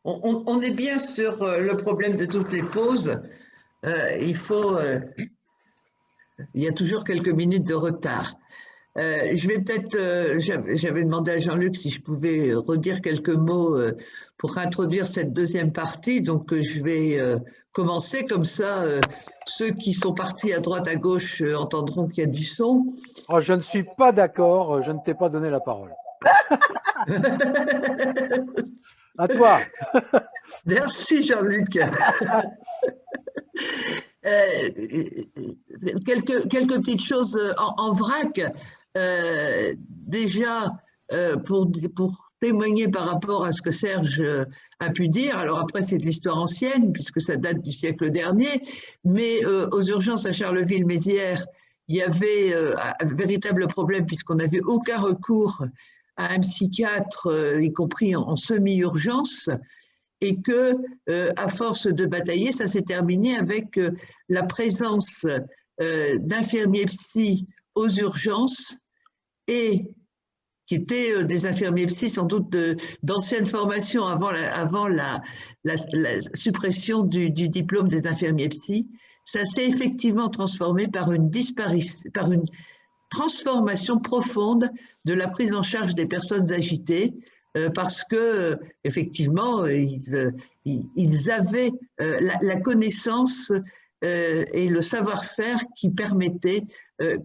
On est bien sur le problème de toutes les pauses. Il y a toujours quelques minutes de retard. Je vais peut-être, j'avais demandé à Jean-Luc si je pouvais redire quelques mots pour introduire cette deuxième partie. Donc, je vais commencer comme ça. Ceux qui sont partis à droite, à gauche entendront qu'il y a du son. Oh, je ne suis pas d'accord, je ne t'ai pas donné la parole. À toi. Merci Jean-Luc. Quelques petites choses en vrac. Déjà, pour témoigner par rapport à ce que Serge a pu dire, alors après c'est de l'histoire ancienne, puisque ça date du siècle dernier, mais aux urgences à Charleville-Mézières, il y avait un véritable problème, puisqu'on n'avait aucun recours à un psychiatre, y compris en semi-urgence, et que, à force de batailler, ça s'est terminé avec la présence d'infirmiers psy aux urgences et qui étaient des infirmiers psy sans doute d'ancienne formation avant la suppression du diplôme des infirmiers psy. Ça s'est effectivement transformé par une transformation profonde de la prise en charge des personnes agitées, parce que effectivement ils avaient la connaissance et le savoir-faire qui permettait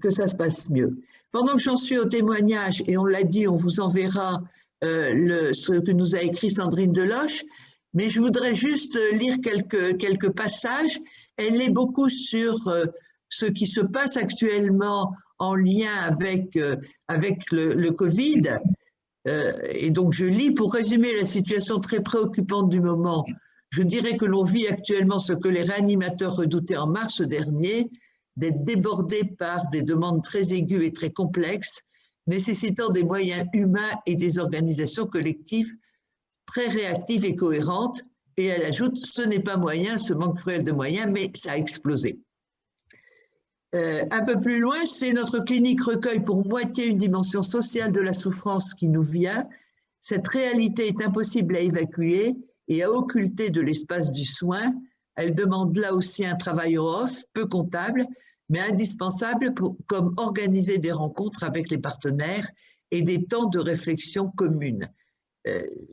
que ça se passe mieux. Pendant que j'en suis au témoignage, et on l'a dit, on vous enverra ce que nous a écrit Sandrine Deloche, mais je voudrais juste lire quelques passages. Elle est beaucoup sur ce qui se passe actuellement en lien avec le Covid. Et donc je lis, pour résumer la situation très préoccupante du moment, je dirais que l'on vit actuellement ce que les réanimateurs redoutaient en mars dernier, d'être débordés par des demandes très aiguës et très complexes, nécessitant des moyens humains et des organisations collectives très réactives et cohérentes. Et elle ajoute, ce n'est pas moyen, ce manque cruel de moyens, mais ça a explosé. Un peu plus loin, c'est notre clinique recueille pour moitié une dimension sociale de la souffrance qui nous vient. Cette réalité est impossible à évacuer et à occulter de l'espace du soin. Elle demande là aussi un travail off, peu comptable, mais indispensable comme organiser des rencontres avec les partenaires et des temps de réflexion commune.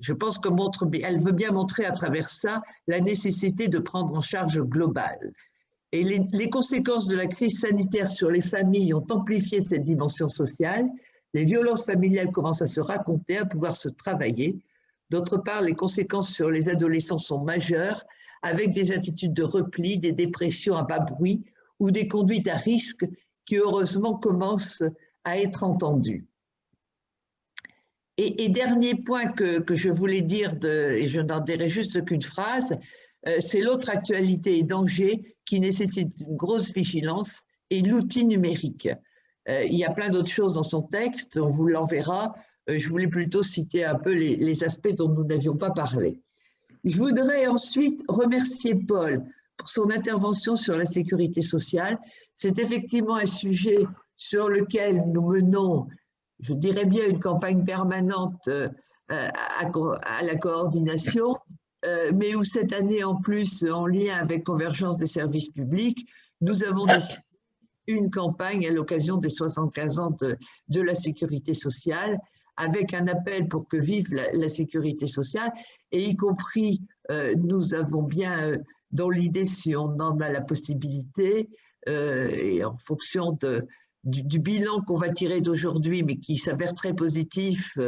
Je pense qu'elle veut bien montrer à travers ça la nécessité de prendre en charge globale. Et les conséquences de la crise sanitaire sur les familles ont amplifié cette dimension sociale. Les violences familiales commencent à se raconter, à pouvoir se travailler. D'autre part, les conséquences sur les adolescents sont majeures, avec des attitudes de repli, des dépressions à bas bruit ou des conduites à risque qui, heureusement, commencent à être entendues. Et dernier point que je voulais dire, et je n'en dirai juste qu'une phrase, c'est l'autre actualité et danger qui nécessite une grosse vigilance et l'outil numérique. Il y a plein d'autres choses dans son texte, on vous l'enverra. Je voulais plutôt citer un peu les aspects dont nous n'avions pas parlé. Je voudrais ensuite remercier Paul pour son intervention sur la sécurité sociale. C'est effectivement un sujet sur lequel nous menons, je dirais bien, une campagne permanente à la coordination, mais où cette année en plus, en lien avec Convergence des services publics, nous avons décidé une campagne à l'occasion des 75 ans de la sécurité sociale, avec un appel pour que vive la sécurité sociale, et y compris, nous avons bien dans l'idée, si on en a la possibilité, et en fonction du bilan qu'on va tirer d'aujourd'hui, mais qui s'avère très positif,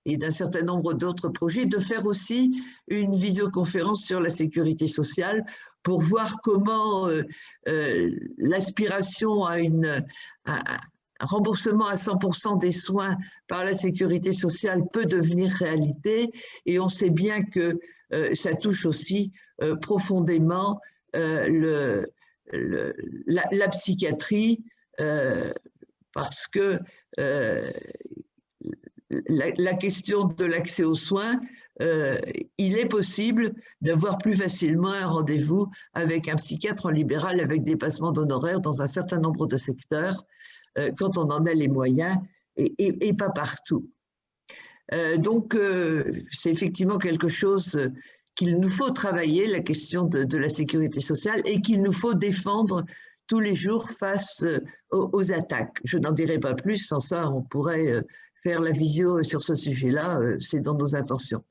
et d'un certain nombre d'autres projets, de faire aussi une visioconférence sur la sécurité sociale pour voir comment l'aspiration à un remboursement à 100% des soins par la sécurité sociale peut devenir réalité. Et on sait bien que ça touche aussi profondément la psychiatrie, parce que la question de l'accès aux soins, il est possible d'avoir plus facilement un rendez-vous avec un psychiatre en libéral avec dépassement d'honoraires dans un certain nombre de secteurs, quand on en a les moyens, et pas partout. Donc, c'est effectivement quelque chose qu'il nous faut travailler la question de la sécurité sociale et qu'il nous faut défendre tous les jours face aux attaques. Je n'en dirai pas plus, sans ça on pourrait faire la visio sur ce sujet-là, c'est dans nos intentions.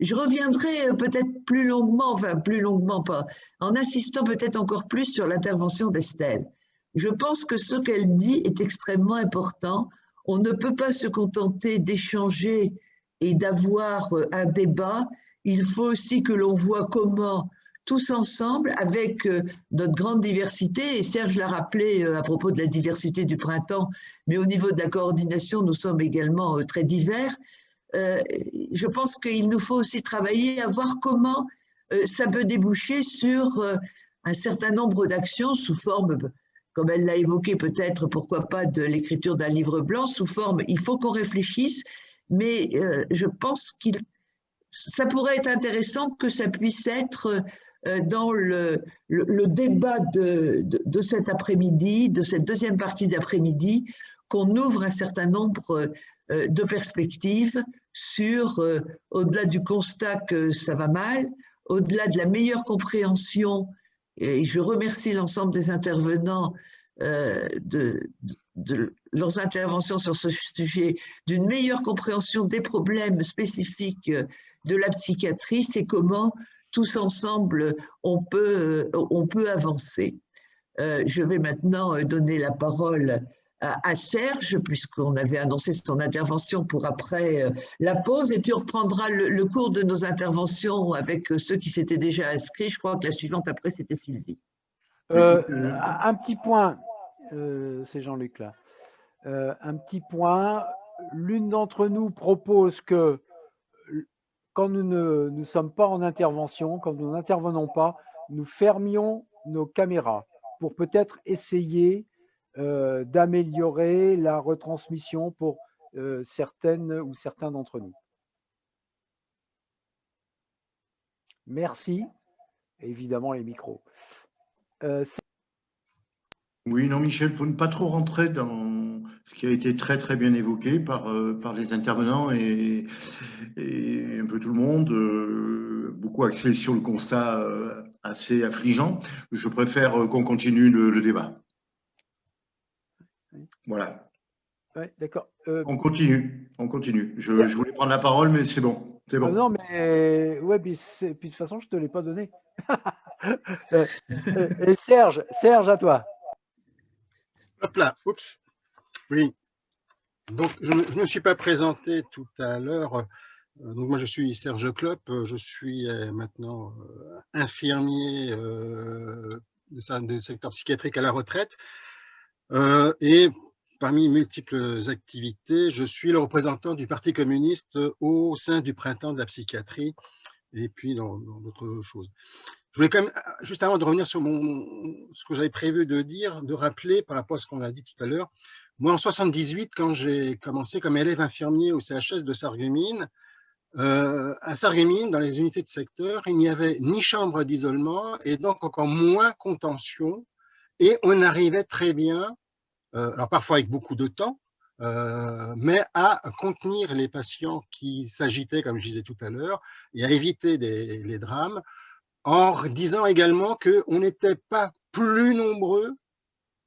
Je reviendrai peut-être plus longuement, enfin plus longuement pas, en insistant peut-être encore plus sur l'intervention d'Estelle. Je pense que ce qu'elle dit est extrêmement important. On ne peut pas se contenter d'échanger et d'avoir un débat. Il faut aussi que l'on voit comment, tous ensemble, avec notre grande diversité, et Serge l'a rappelé à propos de la diversité du printemps, mais au niveau de la coordination, nous sommes également très divers. Je pense qu'il nous faut aussi travailler à voir comment ça peut déboucher sur un certain nombre d'actions sous forme, comme elle l'a évoqué peut-être, pourquoi pas de l'écriture d'un livre blanc, sous forme, il faut qu'on réfléchisse, mais je pense que ça pourrait être intéressant que ça puisse être dans le débat de cet après-midi, de cette deuxième partie d'après-midi, qu'on ouvre un certain nombre de perspectives sur, au-delà du constat que ça va mal, au-delà de la meilleure compréhension, et je remercie l'ensemble des intervenants de leurs interventions sur ce sujet, d'une meilleure compréhension des problèmes spécifiques de la psychiatrie, c'est comment tous ensemble on peut avancer. Je vais maintenant donner la parole à Serge, puisqu'on avait annoncé son intervention pour après la pause, et puis on reprendra le cours de nos interventions avec ceux qui s'étaient déjà inscrits. Je crois que la suivante après, c'était Sylvie. Un petit point, c'est Jean-Luc là. Un petit point, l'une d'entre nous propose que quand nous ne sommes pas en intervention, quand nous n'intervenons pas, nous fermions nos caméras pour peut-être essayer d'améliorer la retransmission pour certaines ou certains d'entre nous. Merci. Et évidemment, les micros. Oui, non, Michel, pour ne pas trop rentrer dans ce qui a été très très bien évoqué par les intervenants et un peu tout le monde, beaucoup axé sur le constat assez affligeant, je préfère qu'on continue le débat. Voilà. Ouais, d'accord. On continue. Je voulais prendre la parole, mais c'est bon. C'est bon. Non, mais ouais, puis de toute façon, je ne te l'ai pas donné. Et Serge, à toi. Hop là, oups. Oui. Donc, je ne me suis pas présenté tout à l'heure. Donc, moi, je suis Serge Klopp. Je suis maintenant infirmier de secteur psychiatrique à la retraite. Et parmi multiples activités, je suis le représentant du Parti communiste au sein du Printemps de la psychiatrie et puis dans d'autres choses. Je voulais quand même, juste avant de revenir sur ce que j'avais prévu de dire, de rappeler par rapport à ce qu'on a dit tout à l'heure, moi en 78, quand j'ai commencé comme élève infirmier au CHS de Sarreguemines, à Sarreguemines, dans les unités de secteur, il n'y avait ni chambre d'isolement et donc encore moins contention, et on arrivait très bien, alors parfois avec beaucoup de temps, mais à contenir les patients qui s'agitaient, comme je disais tout à l'heure, et à éviter les drames, en disant également qu'on n'était pas plus nombreux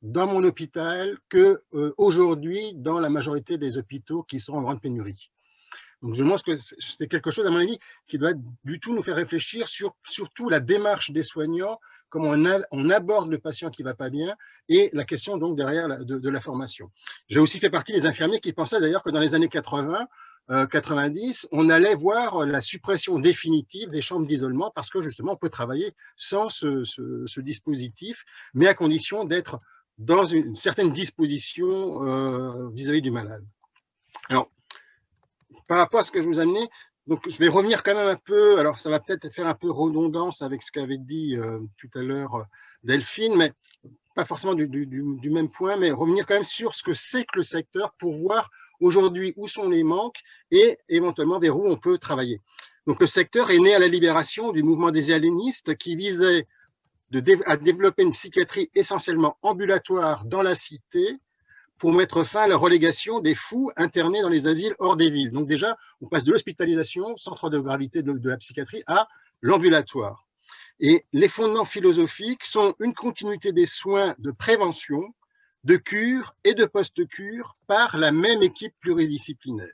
dans mon hôpital qu'aujourd'hui dans la majorité des hôpitaux qui sont en grande pénurie. Donc je pense que c'est quelque chose, à mon avis, qui doit du tout nous faire réfléchir sur surtout la démarche des soignants, comment on aborde le patient qui ne va pas bien, et la question donc derrière de la formation. J'ai aussi fait partie des infirmiers qui pensaient d'ailleurs que dans les années 80, 90, on allait voir la suppression définitive des chambres d'isolement parce que justement on peut travailler sans ce dispositif, mais à condition d'être dans une certaine disposition vis-à-vis du malade. Alors, par rapport à ce que je vous ai amené, donc je vais revenir quand même un peu, alors ça va peut-être faire un peu redondance avec ce qu'avait dit tout à l'heure Delphine, mais pas forcément du même point, mais revenir quand même sur ce que c'est que le secteur pour voir aujourd'hui où sont les manques et éventuellement vers où on peut travailler. Donc le secteur est né à la libération du mouvement des aliénistes qui visait à développer une psychiatrie essentiellement ambulatoire dans la cité pour mettre fin à la relégation des fous internés dans les asiles hors des villes. Donc déjà, on passe de l'hospitalisation, centre de gravité de la psychiatrie, à l'ambulatoire. Et les fondements philosophiques sont une continuité des soins de prévention, de cure et de post-cure par la même équipe pluridisciplinaire.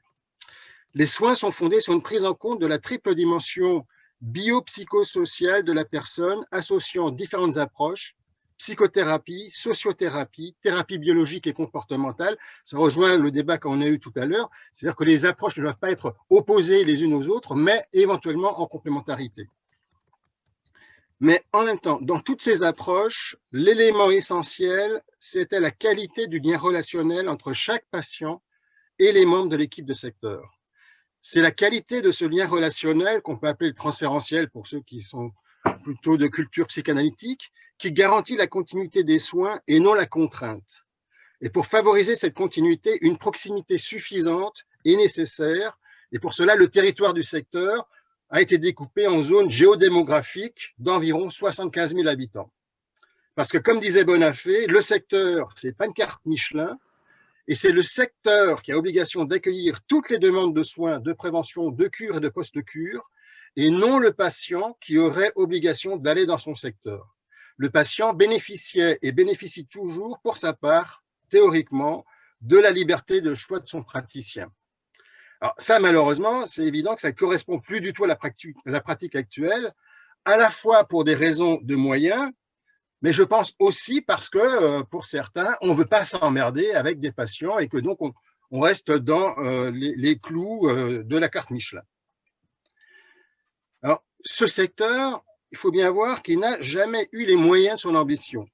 Les soins sont fondés sur une prise en compte de la triple dimension biopsychosociale de la personne, associant différentes approches, psychothérapie, sociothérapie, thérapie biologique et comportementale. Ça rejoint le débat qu'on a eu tout à l'heure, c'est-à-dire que les approches ne doivent pas être opposées les unes aux autres, mais éventuellement en complémentarité. Mais en même temps, dans toutes ces approches, l'élément essentiel, c'était la qualité du lien relationnel entre chaque patient et les membres de l'équipe de secteur. C'est la qualité de ce lien relationnel, qu'on peut appeler le transférentiel pour ceux qui sont plutôt de culture psychanalytique, qui garantit la continuité des soins et non la contrainte. Et pour favoriser cette continuité, une proximité suffisante est nécessaire. Et pour cela, le territoire du secteur a été découpé en zones géodémographiques d'environ 75 000 habitants. Parce que, comme disait Bonafé, le secteur, ce n'est pas une carte Michelin, et c'est le secteur qui a obligation d'accueillir toutes les demandes de soins, de prévention, de cure et de post-cure, et non le patient qui aurait obligation d'aller dans son secteur. Le patient bénéficiait et bénéficie toujours, pour sa part, théoriquement, de la liberté de choix de son praticien. Alors ça, malheureusement, c'est évident que ça ne correspond plus du tout à la pratique actuelle, à la fois pour des raisons de moyens, mais je pense aussi parce que, pour certains, on ne veut pas s'emmerder avec des patients et que donc on reste dans les clous de la carte Michelin. Alors, ce secteur, il faut bien voir qu'il n'a jamais eu les moyens de son ambition.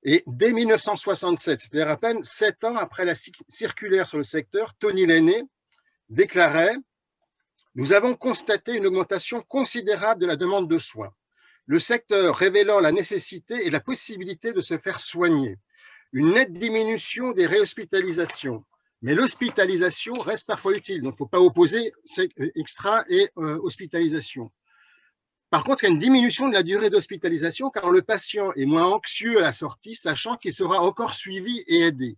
Et dès 1967, c'est-à-dire à peine 7 ans après la circulaire sur le secteur, Tony Lainé déclarait « Nous avons constaté une augmentation considérable de la demande de soins. Le secteur révélant la nécessité et la possibilité de se faire soigner. Une nette diminution des réhospitalisations. Mais l'hospitalisation reste parfois utile, donc il ne faut pas opposer extra et hospitalisation. Par contre, il y a une diminution de la durée d'hospitalisation car le patient est moins anxieux à la sortie, sachant qu'il sera encore suivi et aidé.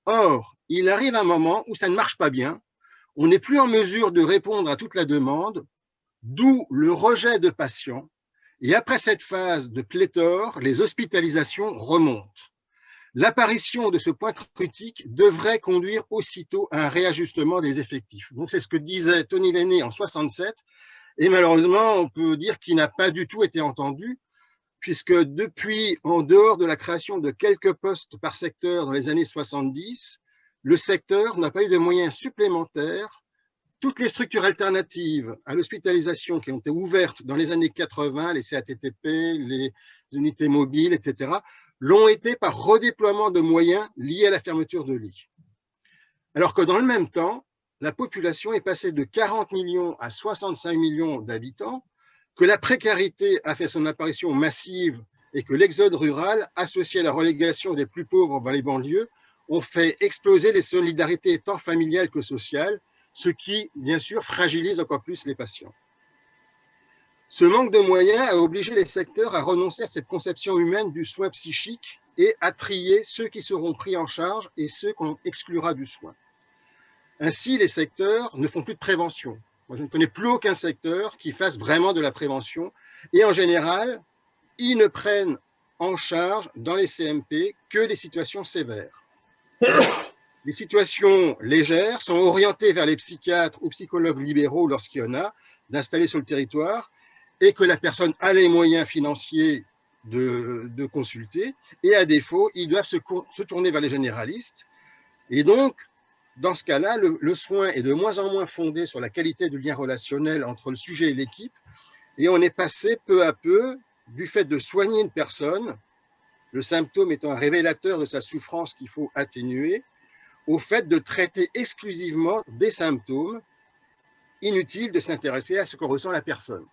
Or, il arrive un moment où ça ne marche pas bien, on n'est plus en mesure de répondre à toute la demande, d'où le rejet de patients. Et après cette phase de pléthore, les hospitalisations remontent. L'apparition de ce point critique devrait conduire aussitôt à un réajustement des effectifs. Donc c'est ce que disait Tony Lainé en 1967, et malheureusement, on peut dire qu'il n'a pas du tout été entendu, puisque depuis, en dehors de la création de quelques postes par secteur dans les années 70, le secteur n'a pas eu de moyens supplémentaires. Toutes les structures alternatives à l'hospitalisation qui ont été ouvertes dans les années 80, les CATTP, les unités mobiles, etc., l'ont été par redéploiement de moyens liés à la fermeture de lits. Alors que dans le même temps, la population est passée de 40 millions à 65 millions d'habitants, que la précarité a fait son apparition massive et que l'exode rural, associé à la relégation des plus pauvres dans les banlieues, ont fait exploser les solidarités tant familiales que sociales, ce qui, bien sûr, fragilise encore plus les patients. Ce manque de moyens a obligé les secteurs à renoncer à cette conception humaine du soin psychique et à trier ceux qui seront pris en charge et ceux qu'on exclura du soin. Ainsi, les secteurs ne font plus de prévention. Moi, je ne connais plus aucun secteur qui fasse vraiment de la prévention. Et en général, ils ne prennent en charge dans les CMP que les situations sévères. Les situations légères sont orientées vers les psychiatres ou psychologues libéraux lorsqu'il y en a, d'installer sur le territoire, et que la personne a les moyens financiers de consulter, et à défaut, ils doivent se tourner vers les généralistes. Et donc, dans ce cas-là, le soin est de moins en moins fondé sur la qualité du lien relationnel entre le sujet et l'équipe, et on est passé peu à peu, du fait de soigner une personne, le symptôme étant un révélateur de sa souffrance qu'il faut atténuer, au fait de traiter exclusivement des symptômes, inutile de s'intéresser à ce que ressent la personne.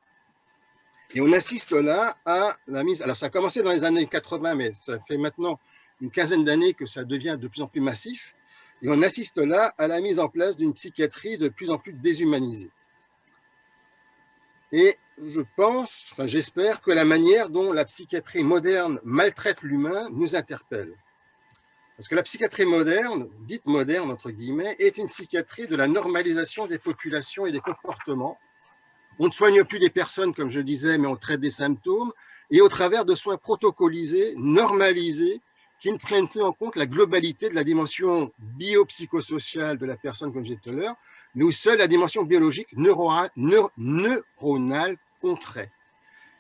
Et on assiste là à la mise, alors ça a commencé dans les années 80, mais ça fait maintenant une quinzaine d'années que ça devient de plus en plus massif, et on assiste là à la mise en place d'une psychiatrie de plus en plus déshumanisée. Et je pense, enfin j'espère que la manière dont la psychiatrie moderne maltraite l'humain nous interpelle. Parce que la psychiatrie moderne, dite moderne entre guillemets, est une psychiatrie de la normalisation des populations et des comportements, On ne soigne plus des personnes, comme je le disais, mais on traite des symptômes, et au travers de soins protocolisés, normalisés, qui ne prennent plus en compte la globalité de la dimension biopsychosociale de la personne, comme j'ai dit tout à l'heure, mais où seule la dimension biologique neuronale compterait.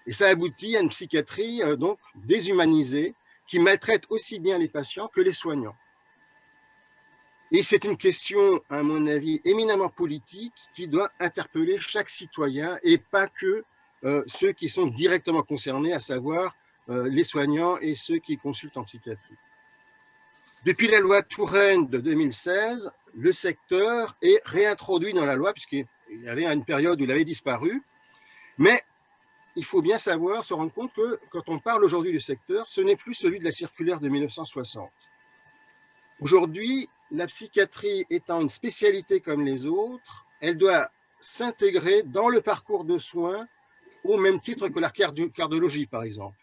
Et ça aboutit à une psychiatrie donc déshumanisée, qui maltraite aussi bien les patients que les soignants. Et c'est une question, à mon avis, éminemment politique qui doit interpeller chaque citoyen et pas que ceux qui sont directement concernés, à savoir les soignants et ceux qui consultent en psychiatrie. Depuis la loi Touraine de 2016, le secteur est réintroduit dans la loi, puisqu'il y avait une période où il avait disparu. Mais il faut bien savoir, se rendre compte que quand on parle aujourd'hui du secteur, ce n'est plus celui de la circulaire de 1960. Aujourd'hui, la psychiatrie étant une spécialité comme les autres, elle doit s'intégrer dans le parcours de soins au même titre que la cardiologie, par exemple.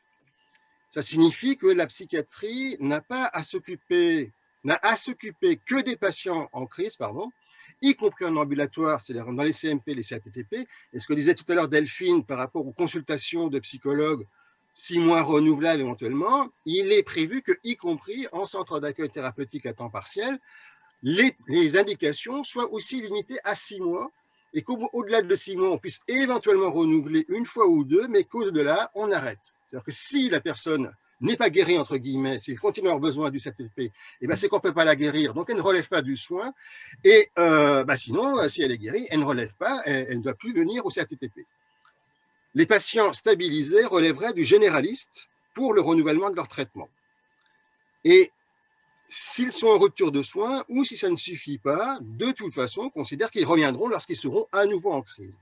Ça signifie que la psychiatrie n'a à s'occuper que des patients en crise, y compris en ambulatoire, c'est-à-dire dans les CMP, les CATTP. Et ce que disait tout à l'heure Delphine par rapport aux consultations de psychologues, 6 mois renouvelables éventuellement, il est prévu que, y compris en centre d'accueil thérapeutique à temps partiel, les indications soient aussi limitées à 6 mois et qu'au-delà de 6 mois, on puisse éventuellement renouveler une fois ou deux, mais qu'au-delà, on arrête. C'est-à-dire que si la personne n'est pas guérie, entre guillemets, s'il continue à avoir besoin du CATTP, c'est qu'on ne peut pas la guérir, donc elle ne relève pas du soin, et sinon, si elle est guérie, elle ne relève pas, elle ne doit plus venir au CATTP. Les patients stabilisés relèveraient du généraliste pour le renouvellement de leur traitement. Et s'ils sont en rupture de soins ou si ça ne suffit pas, de toute façon, on considère qu'ils reviendront lorsqu'ils seront à nouveau en crise.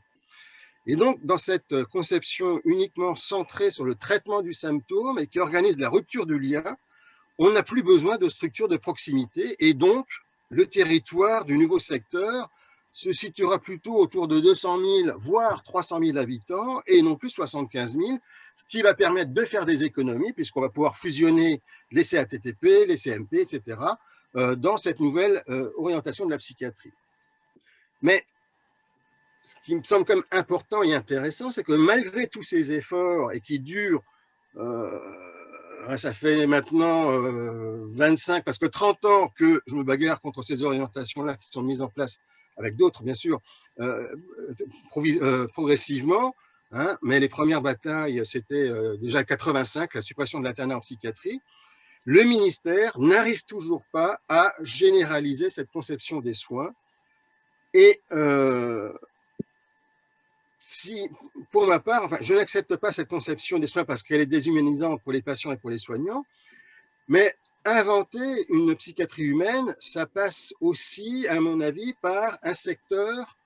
Et donc, dans cette conception uniquement centrée sur le traitement du symptôme et qui organise la rupture du lien, on n'a plus besoin de structures de proximité et donc le territoire du nouveau secteur se situera plutôt autour de 200 000, voire 300 000 habitants et non plus 75 000, ce qui va permettre de faire des économies puisqu'on va pouvoir fusionner les CATTP, les CMP, etc. Dans cette nouvelle orientation de la psychiatrie. Mais ce qui me semble comme important et intéressant, c'est que malgré tous ces efforts et qui durent, ça fait maintenant 25, parce que 30 ans que je me bagarre contre ces orientations-là qui sont mises en place avec d'autres, bien sûr, progressivement, hein, mais les premières batailles, c'était déjà 85, la suppression de l'internat en psychiatrie. Le ministère n'arrive toujours pas à généraliser cette conception des soins. Et pour ma part, je n'accepte pas cette conception des soins parce qu'elle est déshumanisante pour les patients et pour les soignants, mais inventer une psychiatrie humaine, ça passe aussi, à mon avis, par un secteur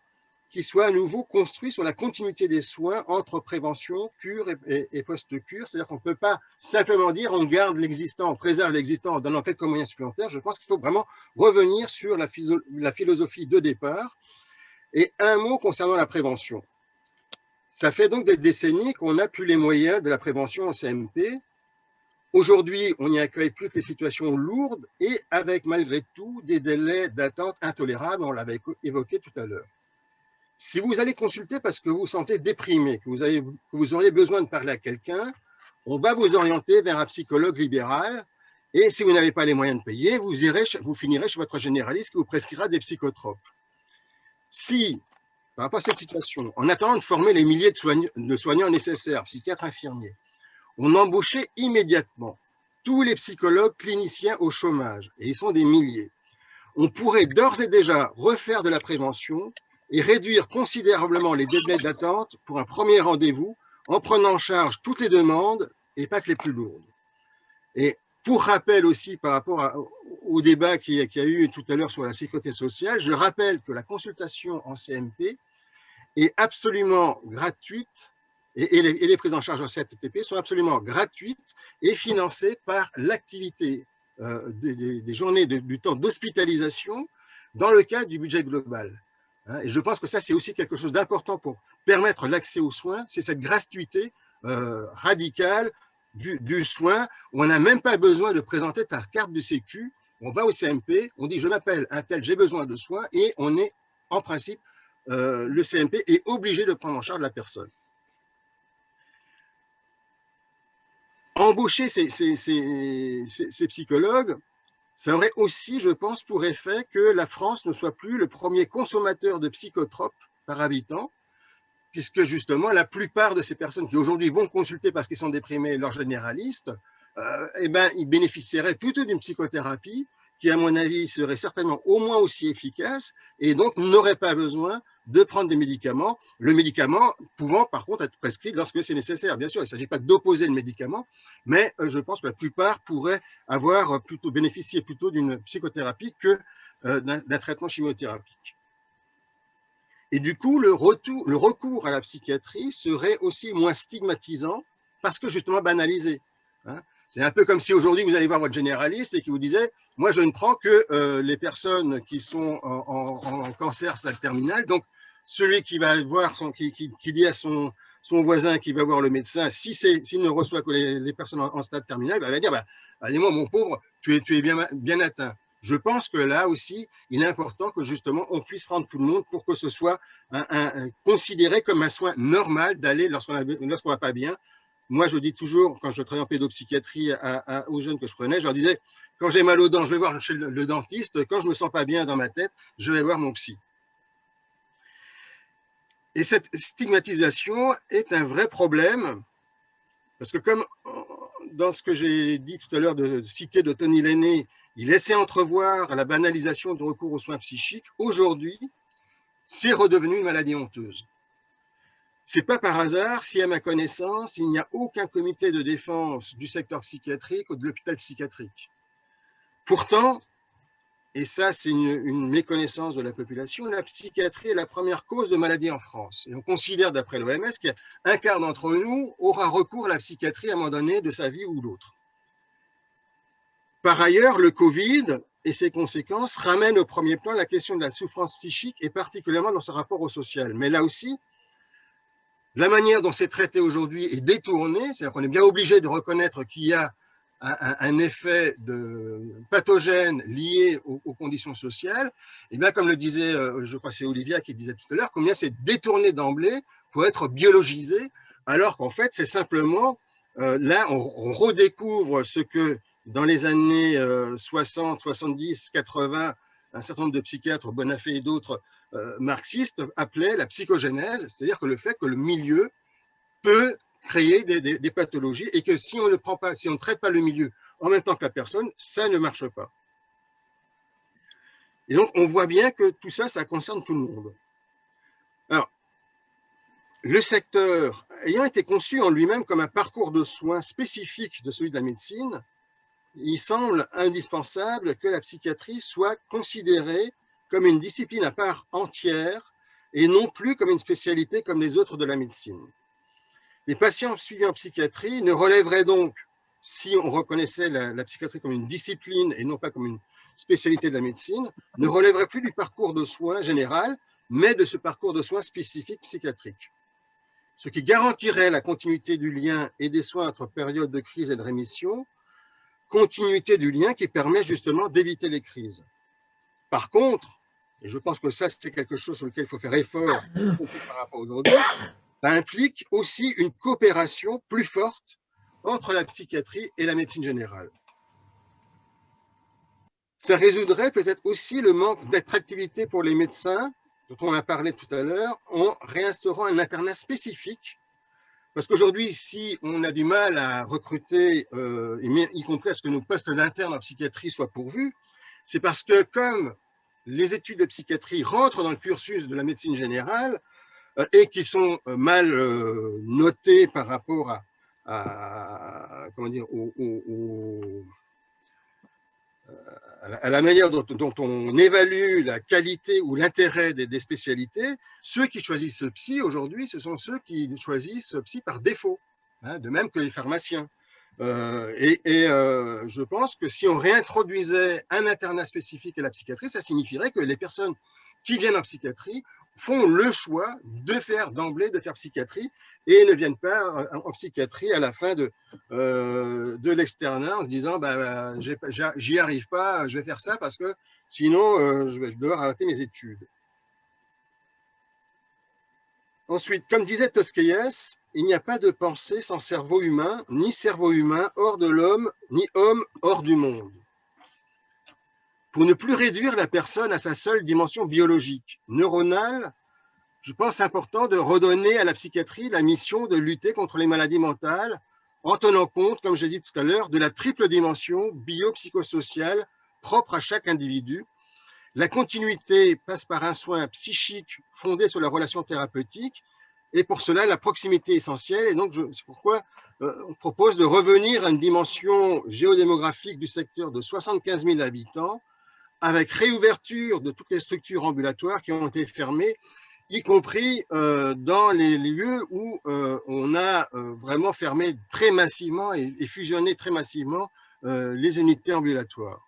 qui soit à nouveau construit sur la continuité des soins entre prévention, cure et post-cure. C'est-à-dire qu'on ne peut pas simplement dire on garde l'existant, on préserve l'existant en donnant quelques moyens supplémentaires. Je pense qu'il faut vraiment revenir sur la philosophie de départ. Et un mot concernant la prévention. Ça fait donc des décennies qu'on n'a plus les moyens de la prévention en CMP. Aujourd'hui, on n'y accueille plus que les situations lourdes et avec malgré tout des délais d'attente intolérables, on l'avait évoqué tout à l'heure. Si vous allez consulter parce que vous vous sentez déprimé, que vous auriez besoin de parler à quelqu'un, on va vous orienter vers un psychologue libéral et si vous n'avez pas les moyens de payer, vous finirez chez votre généraliste qui vous prescrira des psychotropes. Si, par rapport à cette situation, en attendant de former les milliers de soignants nécessaires, psychiatres, infirmiers, on embauchait immédiatement tous les psychologues cliniciens au chômage, et ils sont des milliers. On pourrait d'ores et déjà refaire de la prévention et réduire considérablement les délais d'attente pour un premier rendez-vous en prenant en charge toutes les demandes et pas que les plus lourdes. Et pour rappel aussi par rapport au débat qu'il y a eu tout à l'heure sur la sécurité sociale, je rappelle que la consultation en CMP est absolument gratuite et les prises en charge en CATTP sont absolument gratuites et financées par l'activité des journées du temps d'hospitalisation dans le cadre du budget global. Et je pense que ça, c'est aussi quelque chose d'important pour permettre l'accès aux soins, c'est cette gratuité radicale du soin, où on n'a même pas besoin de présenter ta carte de sécu, on va au CMP, on dit je m'appelle un tel, j'ai besoin de soins, et on est en principe le CMP est obligé de prendre en charge la personne. Embaucher ces psychologues, ça aurait aussi, je pense, pour effet que la France ne soit plus le premier consommateur de psychotropes par habitant, puisque justement, la plupart de ces personnes qui aujourd'hui vont consulter parce qu'ils sont déprimés leur généraliste, eh ben, ils bénéficieraient plutôt d'une psychothérapie qui, à mon avis, serait certainement au moins aussi efficace et donc n'aurait pas besoin de prendre des médicaments, le médicament pouvant par contre être prescrit lorsque c'est nécessaire. Bien sûr, il ne s'agit pas d'opposer le médicament, mais je pense que la plupart pourraient avoir plutôt bénéficié plutôt d'une psychothérapie que d'un traitement chimiothérapique. Et du coup, le recours à la psychiatrie serait aussi moins stigmatisant parce que justement banalisé. Hein. C'est un peu comme si aujourd'hui vous allez voir votre généraliste et qui vous disait « Moi, je ne prends que les personnes qui sont en cancer stade terminal. » Donc, celui qui va voir, qui dit à son voisin qui va voir le médecin, s'il ne reçoit que les personnes en stade terminal, il va dire « Allez-moi, mon pauvre, tu es bien atteint. » Je pense que là aussi, il est important que justement on puisse prendre tout le monde pour que ce soit considéré comme un soin normal d'aller lorsqu'on ne va pas bien. Moi, je dis toujours, quand je travaille en pédopsychiatrie aux jeunes que je prenais, je leur disais, quand j'ai mal aux dents, je vais voir chez le dentiste. Quand je ne me sens pas bien dans ma tête, je vais voir mon psy. Et cette stigmatisation est un vrai problème, parce que comme dans ce que j'ai dit tout à l'heure de citer de Tony Lainé, il laissait entrevoir la banalisation du recours aux soins psychiques. Aujourd'hui, c'est redevenu une maladie honteuse. Ce n'est pas par hasard si, à ma connaissance, il n'y a aucun comité de défense du secteur psychiatrique ou de l'hôpital psychiatrique. Pourtant, et ça c'est une méconnaissance de la population, la psychiatrie est la première cause de maladie en France. Et on considère, d'après l'OMS, qu'un quart d'entre nous aura recours à la psychiatrie à un moment donné de sa vie ou l'autre. Par ailleurs, le Covid et ses conséquences ramènent au premier plan la question de la souffrance psychique et particulièrement dans ce rapport au social. Mais là aussi, la manière dont c'est traité aujourd'hui est détournée, c'est-à-dire qu'on est bien obligé de reconnaître qu'il y a un effet pathogène lié aux conditions sociales. Et bien, comme le disait, je crois que c'est Olivia qui disait tout à l'heure, combien c'est détourné d'emblée pour être biologisé, alors qu'en fait, c'est simplement, là, on redécouvre ce que dans les années 60, 70, 80, un certain nombre de psychiatres, Bonafé et d'autres marxistes, appelaient la psychogénèse, c'est-à-dire que le fait que le milieu peut créer des pathologies et que si on ne traite pas le milieu en même temps que la personne, ça ne marche pas. Et donc, on voit bien que tout ça, ça concerne tout le monde. Alors, le secteur ayant été conçu en lui-même comme un parcours de soins spécifique de celui de la médecine, il semble indispensable que la psychiatrie soit considérée comme une discipline à part entière et non plus comme une spécialité comme les autres de la médecine. Les patients suivis en psychiatrie ne relèveraient donc, si on reconnaissait la psychiatrie comme une discipline et non pas comme une spécialité de la médecine, ne relèveraient plus du parcours de soins général, mais de ce parcours de soins spécifique psychiatrique. Ce qui garantirait la continuité du lien et des soins entre périodes de crise et de rémission, continuité du lien qui permet justement d'éviter les crises. Par contre, et je pense que ça c'est quelque chose sur lequel il faut faire effort par rapport à aujourd'hui, ça implique aussi une coopération plus forte entre la psychiatrie et la médecine générale. Ça résoudrait peut-être aussi le manque d'attractivité pour les médecins, dont on a parlé tout à l'heure, en réinstaurant un internat spécifique. Parce qu'aujourd'hui, si on a du mal à recruter, y compris à ce que nos postes d'internes en psychiatrie soient pourvus, c'est parce que comme les études de psychiatrie rentrent dans le cursus de la médecine générale et qui sont mal notées par rapport comment dire, à la manière dont on évalue la qualité ou l'intérêt des spécialités, ceux qui choisissent ce psy aujourd'hui, ce sont ceux qui choisissent ce psy par défaut, hein, de même que les pharmaciens. Je pense que si on réintroduisait un internat spécifique à la psychiatrie, ça signifierait que les personnes qui viennent en psychiatrie font le choix de faire d'emblée, de faire psychiatrie, et ne viennent pas en psychiatrie à la fin de l'externat en se disant j'y arrive pas, je vais faire ça parce que sinon je vais devoir arrêter mes études. Ensuite, comme disait Tosquelles, il n'y a pas de pensée sans cerveau humain, ni cerveau humain hors de l'homme, ni homme hors du monde. Pour ne plus réduire la personne à sa seule dimension biologique, neuronale, je pense important de redonner à la psychiatrie la mission de lutter contre les maladies mentales en tenant compte, comme j'ai dit tout à l'heure, de la triple dimension biopsychosociale propre à chaque individu. La continuité passe par un soin psychique fondé sur la relation thérapeutique et pour cela, la proximité est essentielle. Et donc, c'est pourquoi on propose de revenir à une dimension géodémographique du secteur de 75 000 habitants avec réouverture de toutes les structures ambulatoires qui ont été fermées, y compris dans les lieux où on a vraiment fermé très massivement et fusionné très massivement les unités ambulatoires.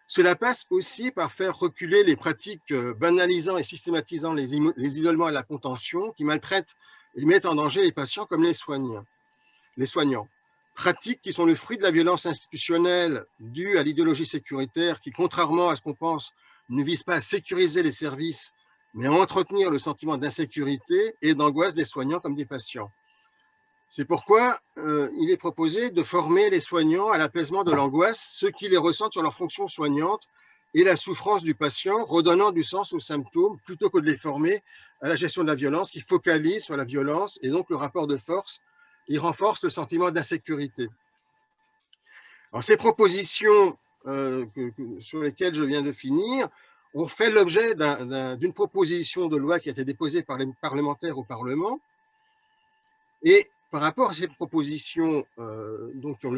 Cela passe aussi par faire reculer les pratiques banalisant et systématisant les isolements et la contention qui maltraitent et mettent en danger les patients comme les soignants. Pratiques qui sont le fruit de la violence institutionnelle due à l'idéologie sécuritaire qui, contrairement à ce qu'on pense, ne vise pas à sécuriser les services, mais à entretenir le sentiment d'insécurité et d'angoisse des soignants comme des patients. C'est pourquoi il est proposé de former les soignants à l'apaisement de l'angoisse, ceux qui les ressentent sur leur fonction soignante et la souffrance du patient, redonnant du sens aux symptômes, plutôt que de les former à la gestion de la violence qui focalise sur la violence et donc le rapport de force et renforce le sentiment d'insécurité. Alors, ces propositions sur lesquelles je viens de finir ont fait l'objet d'une proposition de loi qui a été déposée par les parlementaires au Parlement. Et par rapport à ces propositions donc, qui ont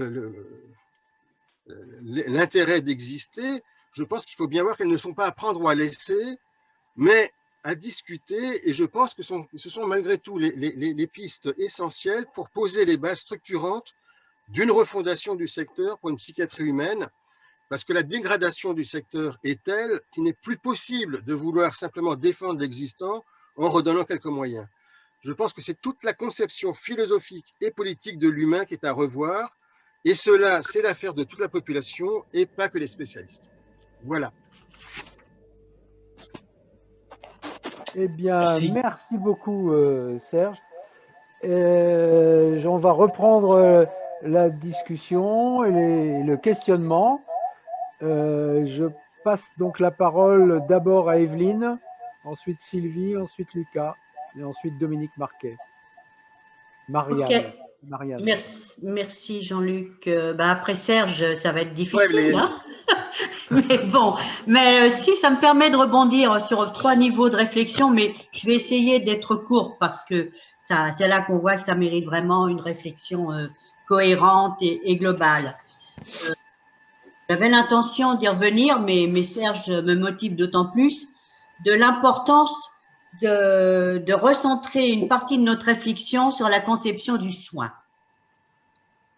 l'intérêt d'exister, je pense qu'il faut bien voir qu'elles ne sont pas à prendre ou à laisser, mais à discuter, et je pense que ce sont malgré tout les pistes essentielles pour poser les bases structurantes d'une refondation du secteur pour une psychiatrie humaine, parce que la dégradation du secteur est telle qu'il n'est plus possible de vouloir simplement défendre l'existant en redonnant quelques moyens. Je pense que c'est toute la conception philosophique et politique de l'humain qui est à revoir, et cela, c'est l'affaire de toute la population et pas que des spécialistes. Voilà. Eh bien, merci beaucoup, Serge. On va reprendre la discussion et le questionnement. Je passe donc la parole d'abord à Evelyne, ensuite Sylvie, ensuite Lucas et ensuite Dominique Marquet. Marianne. Okay. Marianne. Merci Jean-Luc. Après Serge, ça va être difficile. Hein. Mais bon, si ça me permet de rebondir sur 3 niveaux de réflexion, mais je vais essayer d'être courte parce que c'est là qu'on voit que ça mérite vraiment une réflexion cohérente et globale. J'avais l'intention d'y revenir, mais Serge me motive d'autant plus de l'importance de recentrer une partie de notre réflexion sur la conception du soin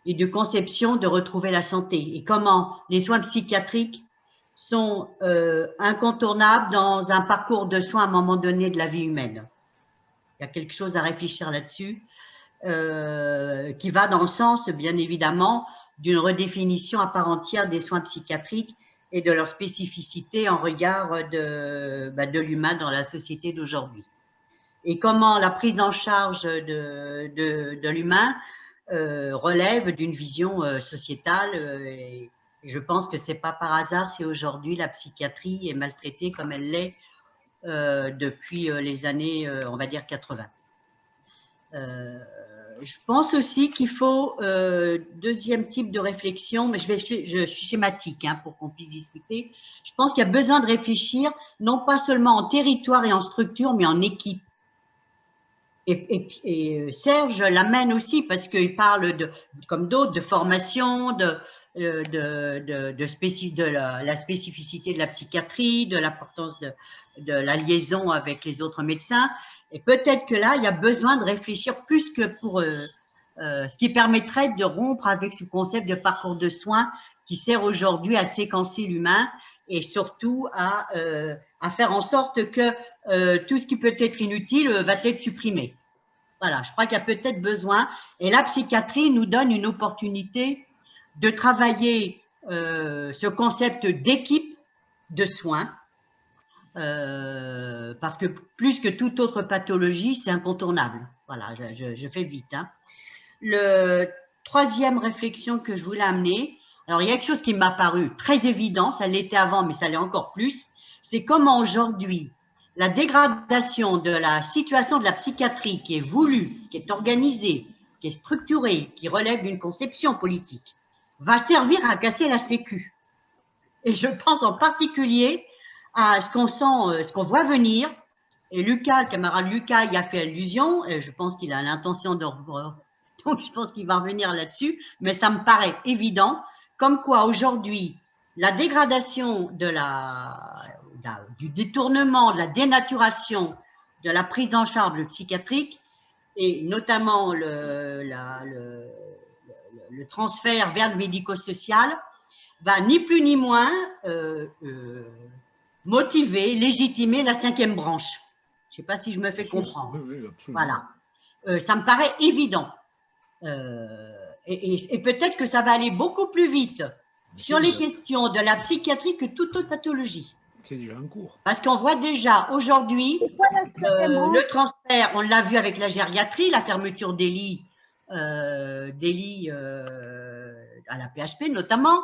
et de conception de retrouver la santé et comment les soins psychiatriques sont incontournables dans un parcours de soins à un moment donné de la vie humaine. Il y a quelque chose à réfléchir là-dessus qui va dans le sens, bien évidemment, d'une redéfinition à part entière des soins psychiatriques et de leur spécificité en regard de l'humain dans la société d'aujourd'hui. Et comment la prise en charge de l'humain relève d'une vision sociétale. Et je pense que ce n'est pas par hasard si aujourd'hui la psychiatrie est maltraitée comme elle l'est depuis les années, on va dire, 80. Je pense aussi qu'il faut, deuxième type de réflexion, mais je suis schématique pour qu'on puisse discuter. Je pense qu'il y a besoin de réfléchir, non pas seulement en territoire et en structure, mais en équipe. Et Serge l'amène aussi parce qu'il parle, comme d'autres, de formation, de la spécificité de la psychiatrie, de l'importance de la liaison avec les autres médecins. Et peut-être que là, il y a besoin de réfléchir plus que pour ce qui permettrait de rompre avec ce concept de parcours de soins qui sert aujourd'hui à séquencer l'humain et surtout à faire en sorte que tout ce qui peut être inutile va être supprimé. Voilà, je crois qu'il y a peut-être besoin. Et la psychiatrie nous donne une opportunité de travailler ce concept d'équipe de soins parce que plus que toute autre pathologie, c'est incontournable. Voilà, je fais vite. Hein. Le troisième réflexion que je voulais amener, alors il y a quelque chose qui m'a paru très évident, ça l'était avant, mais ça l'est encore plus, c'est comment aujourd'hui la dégradation de la situation de la psychiatrie qui est voulue, qui est organisée, qui est structurée, qui relève d'une conception politique, va servir à casser la sécu. Et je pense en particulier à ce qu'on sent, ce qu'on voit venir. Et Lucas, le camarade Lucas, y a fait allusion. Et je pense qu'il a l'intention de... Donc, je pense qu'il va revenir là-dessus. Mais ça me paraît évident. Comme quoi, aujourd'hui, la dégradation du détournement, de la dénaturation de la prise en charge psychiatrique, et notamment le transfert vers le médico-social, va ni plus ni moins motiver, légitimer la 5e branche. Je ne sais pas si je me fais comprendre. Oui, voilà. Ça me paraît évident. Et peut-être que ça va aller beaucoup plus vite sur les questions de la psychiatrie que toute autre pathologie. C'est déjà en cours. Parce qu'on voit déjà aujourd'hui le transfert, on l'a vu avec la gériatrie, la fermeture des lits à la PHP notamment.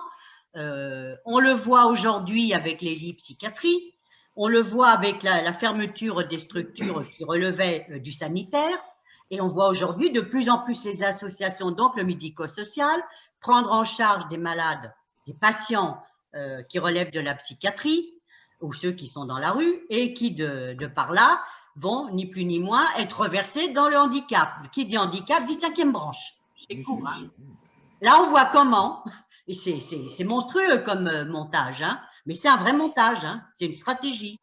On le voit aujourd'hui avec les lits psychiatrie, on le voit avec la fermeture des structures qui relevaient du sanitaire, et on voit aujourd'hui de plus en plus les associations, donc le médico-social, prendre en charge des malades, des patients qui relèvent de la psychiatrie, ou ceux qui sont dans la rue, et qui de par là vont, ni plus ni moins, être reversés dans le handicap. Qui dit handicap dit 5e branche. C'est court, hein. Là, on voit comment... Et c'est monstrueux comme montage, hein, mais c'est un vrai montage, hein, c'est une stratégie.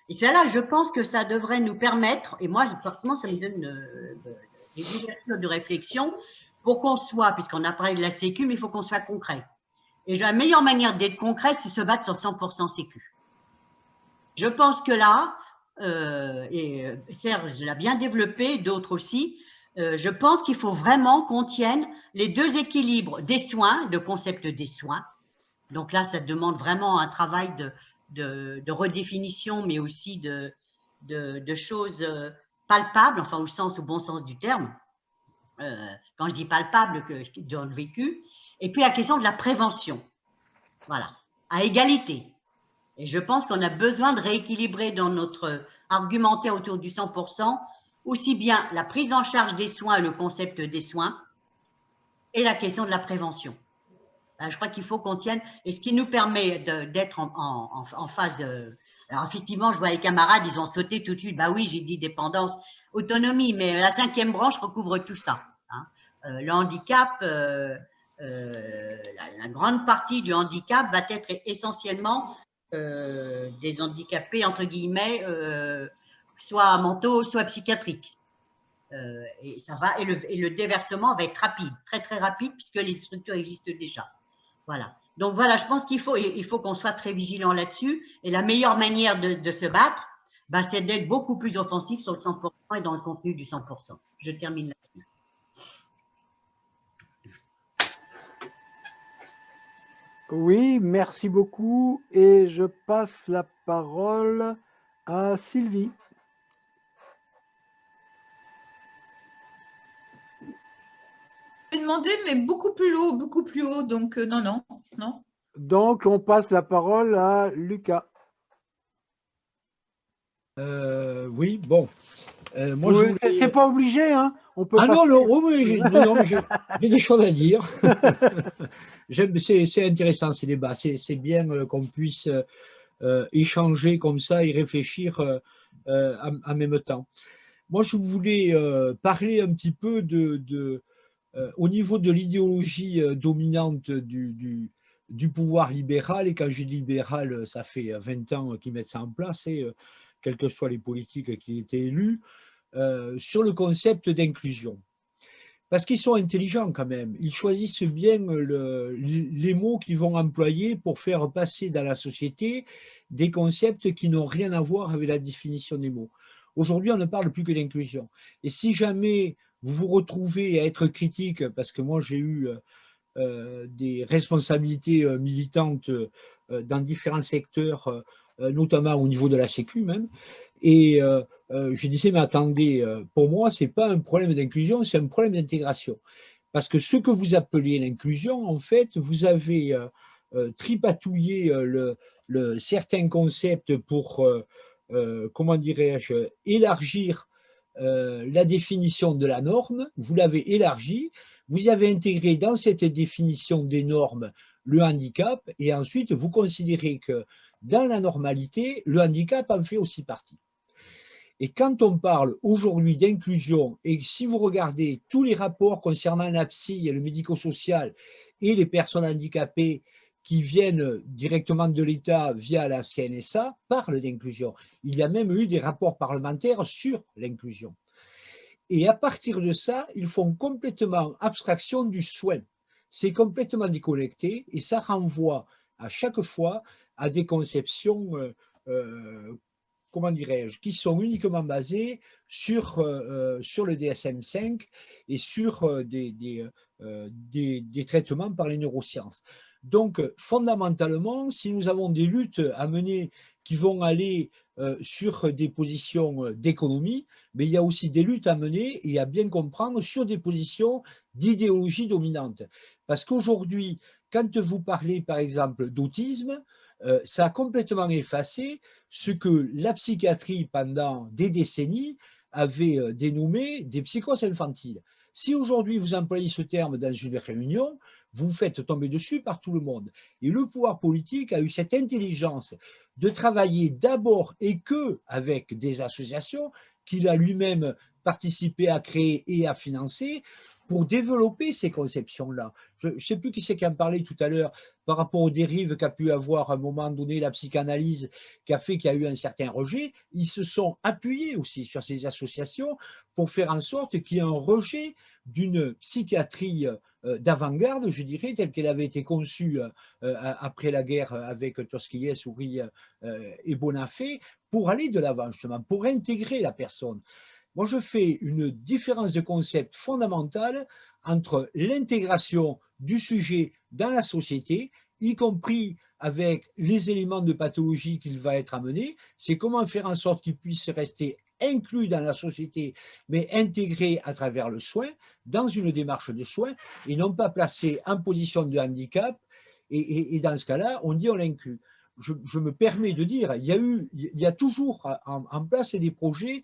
Et c'est là, je pense que ça devrait nous permettre, et moi, forcément, ça me donne des ouvertures de réflexion pour qu'on soit, puisqu'on a parlé de la sécu, mais il faut qu'on soit concret. Et la meilleure manière d'être concret, c'est se battre sur 100% sécu. Je pense que là, et Serge l'a bien développé, d'autres aussi, je pense qu'il faut vraiment qu'on tienne les deux équilibres des soins, de concept des soins. Donc là, ça demande vraiment un travail de redéfinition, mais aussi de choses palpables, enfin au bon sens du terme. Quand je dis palpable, dans le vécu. Et puis la question de la prévention. Voilà, à égalité. Et je pense qu'on a besoin de rééquilibrer dans notre argumentaire autour du 100%, aussi bien la prise en charge des soins, le concept des soins, et la question de la prévention. Je crois qu'il faut qu'on tienne, et ce qui nous permet d'être en phase... alors effectivement, je vois les camarades, ils ont sauté tout de suite, bah oui, j'ai dit dépendance, autonomie, mais la 5e branche recouvre tout ça. Hein. Le handicap, la grande partie du handicap va être essentiellement des handicapés, entre guillemets, soit mentaux, soit psychiatriques. Et ça va, et le déversement va être rapide, très très rapide, puisque les structures existent déjà. Voilà. Donc voilà, je pense qu'il faut qu'on soit très vigilant là-dessus. Et la meilleure manière de se battre, bah, c'est d'être beaucoup plus offensif sur le 100% et dans le contenu du 100%. Je termine là-dessus. Oui, merci beaucoup. Et je passe la parole à Sylvie. J'ai demandé, mais beaucoup plus haut, donc non. Donc, on passe la parole à Lucas. Oui, bon. Moi, c'est pas obligé, hein. On peut non, j'ai des choses à dire. C'est intéressant ces débats. C'est bien qu'on puisse échanger comme ça et réfléchir en même temps. Moi, je voulais parler un petit peu au niveau de l'idéologie dominante du pouvoir libéral. Et quand je dis libéral, ça fait 20 ans qu'ils mettent ça en place, quelles que soient les politiques qui étaient élues, sur le concept d'inclusion. Parce qu'ils sont intelligents quand même. Ils choisissent bien les mots qu'ils vont employer pour faire passer dans la société des concepts qui n'ont rien à voir avec la définition des mots. Aujourd'hui, on ne parle plus que d'inclusion. Et si jamais vous vous retrouvez à être critique, parce que moi j'ai eu des responsabilités militantes dans différents secteurs notamment au niveau de la Sécu même. Et je disais, mais attendez, pour moi, ce n'est pas un problème d'inclusion, c'est un problème d'intégration. Parce que ce que vous appelez l'inclusion, en fait, vous avez tripatouillé certains concepts pour, comment dirais-je, élargir la définition de la norme, vous l'avez élargie, vous avez intégré dans cette définition des normes le handicap, et ensuite vous considérez que dans la normalité, le handicap en fait aussi partie. Et quand on parle aujourd'hui d'inclusion, et si vous regardez tous les rapports concernant la psy et le médico-social et les personnes handicapées qui viennent directement de l'État via la CNSA, parlent d'inclusion. Il y a même eu des rapports parlementaires sur l'inclusion. Et à partir de ça, ils font complètement abstraction du soin. C'est complètement déconnecté et ça renvoie à chaque fois à des conceptions comment dirais-je, qui sont uniquement basés sur le DSM-5 et sur des traitements par les neurosciences. Donc, fondamentalement, si nous avons des luttes à mener qui vont aller sur des positions d'économie, mais il y a aussi des luttes à mener et à bien comprendre sur des positions d'idéologie dominante. Parce qu'aujourd'hui, quand vous parlez, par exemple, d'autisme, ça a complètement effacé ce que la psychiatrie, pendant des décennies, avait dénommé des psychoses infantiles. Si aujourd'hui vous employez ce terme dans une réunion, vous vous faites tomber dessus par tout le monde. Et le pouvoir politique a eu cette intelligence de travailler d'abord et que avec des associations qu'il a lui-même participé à créer et à financer pour développer ces conceptions-là. Je ne sais plus qui c'est qui en parlait tout à l'heure par rapport aux dérives qu'a pu avoir à un moment donné la psychanalyse qui a fait qu'il y a eu un certain rejet. Ils se sont appuyés aussi sur ces associations pour faire en sorte qu'il y ait un rejet d'une psychiatrie d'avant-garde, je dirais, telle qu'elle avait été conçue après la guerre avec Tosquelles, Souris et Bonafé, pour aller de l'avant justement, pour intégrer la personne. Moi, je fais une différence de concept fondamentale entre l'intégration du sujet dans la société, y compris avec les éléments de pathologie qu'il va être amené, c'est comment faire en sorte qu'il puisse rester inclus dans la société, mais intégré à travers le soin, dans une démarche de soin, et non pas placé en position de handicap, et dans ce cas-là, on dit on l'inclut. Je me permets de dire, il y a toujours en place des projets.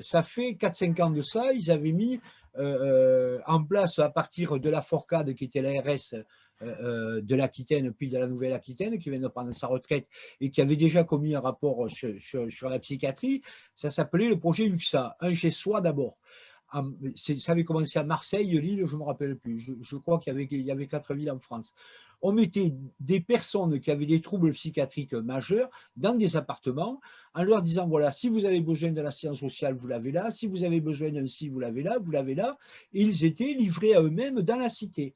Ça fait 4-5 ans de ça, ils avaient mis en place à partir de la Forcade, qui était l'ARS de l'Aquitaine, puis de la Nouvelle-Aquitaine, qui vient de prendre sa retraite et qui avait déjà commis un rapport sur la psychiatrie, ça s'appelait le projet UXA, un chez soi d'abord. Ça avait commencé à Marseille, Lille, je ne me rappelle plus. Je crois qu'il y avait 4 villes en France. On mettait des personnes qui avaient des troubles psychiatriques majeurs dans des appartements en leur disant, voilà, si vous avez besoin de l'assistance sociale, vous l'avez là, si vous avez besoin d'un ci, vous l'avez là, et ils étaient livrés à eux-mêmes dans la cité,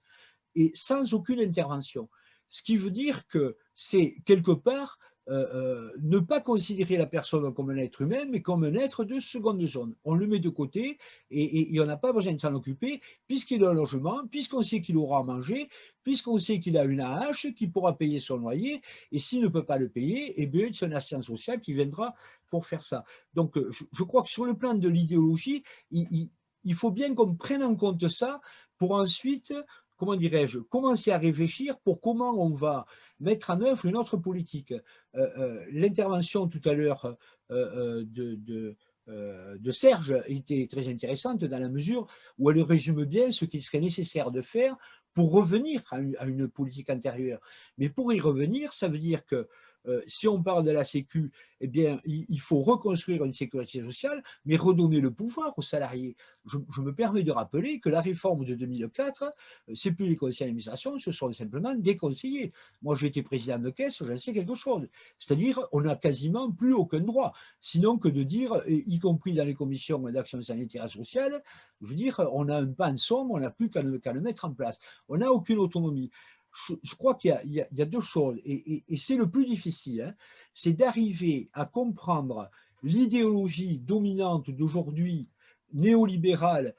et sans aucune intervention. Ce qui veut dire que c'est quelque part ne pas considérer la personne comme un être humain, mais comme un être de seconde zone. On le met de côté et on n'a pas besoin de s'en occuper, puisqu'il a un logement, puisqu'on sait qu'il aura à manger, puisqu'on sait qu'il a une AH, qu'il pourra payer son loyer, et s'il ne peut pas le payer, eh bien, c'est un assistant social qui viendra pour faire ça. Donc, je crois que sur le plan de l'idéologie, il faut bien qu'on prenne en compte ça pour ensuite, comment dirais-je, commencer à réfléchir pour comment on va mettre en œuvre une autre politique. L'intervention tout à l'heure de Serge était très intéressante dans la mesure où elle résume bien ce qu'il serait nécessaire de faire pour revenir à une politique antérieure. Mais pour y revenir, ça veut dire que si on parle de la Sécu, eh bien, il faut reconstruire une sécurité sociale, mais redonner le pouvoir aux salariés. Je me permets de rappeler que la réforme de 2004, ce n'est plus les conseils d'administration, ce sont simplement des conseillers. Moi, j'ai été président de caisse, j'en sais quelque chose. C'est-à-dire, on n'a quasiment plus aucun droit, sinon que de dire, y compris dans les commissions d'action sanitaire et sociale, je veux dire, on a un pan somme, on n'a plus qu'à le mettre en place. On n'a aucune autonomie. Je crois qu'il y a deux choses, et c'est le plus difficile, hein, c'est d'arriver à comprendre l'idéologie dominante d'aujourd'hui, néolibérale,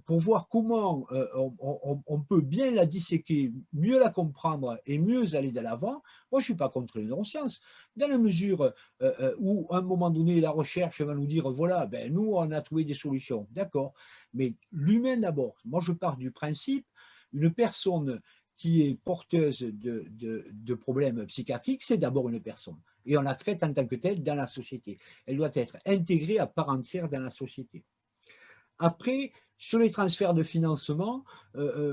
pour voir comment on peut bien la disséquer, mieux la comprendre et mieux aller de l'avant. Moi, je ne suis pas contre les neurosciences, dans la mesure où, à un moment donné, la recherche va nous dire, voilà, ben, nous, on a trouvé des solutions, d'accord, mais l'humain d'abord. Moi, je pars du principe, une personne qui est porteuse de problèmes psychiatriques, c'est d'abord une personne. Et on la traite en tant que telle dans la société. Elle doit être intégrée à part entière dans la société. Après, sur les transferts de financement,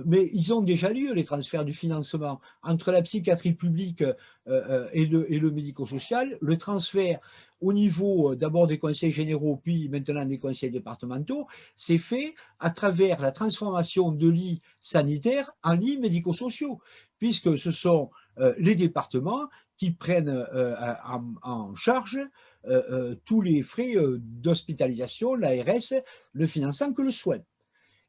mais ils ont déjà lieu, les transferts du financement entre la psychiatrie publique et le médico-social. Le transfert au niveau d'abord des conseils généraux, puis maintenant des conseils départementaux, c'est fait à travers la transformation de lits sanitaires en lits médico-sociaux, puisque ce sont les départements qui prennent en charge tous les frais d'hospitalisation, l'ARS ne finançant que le soin.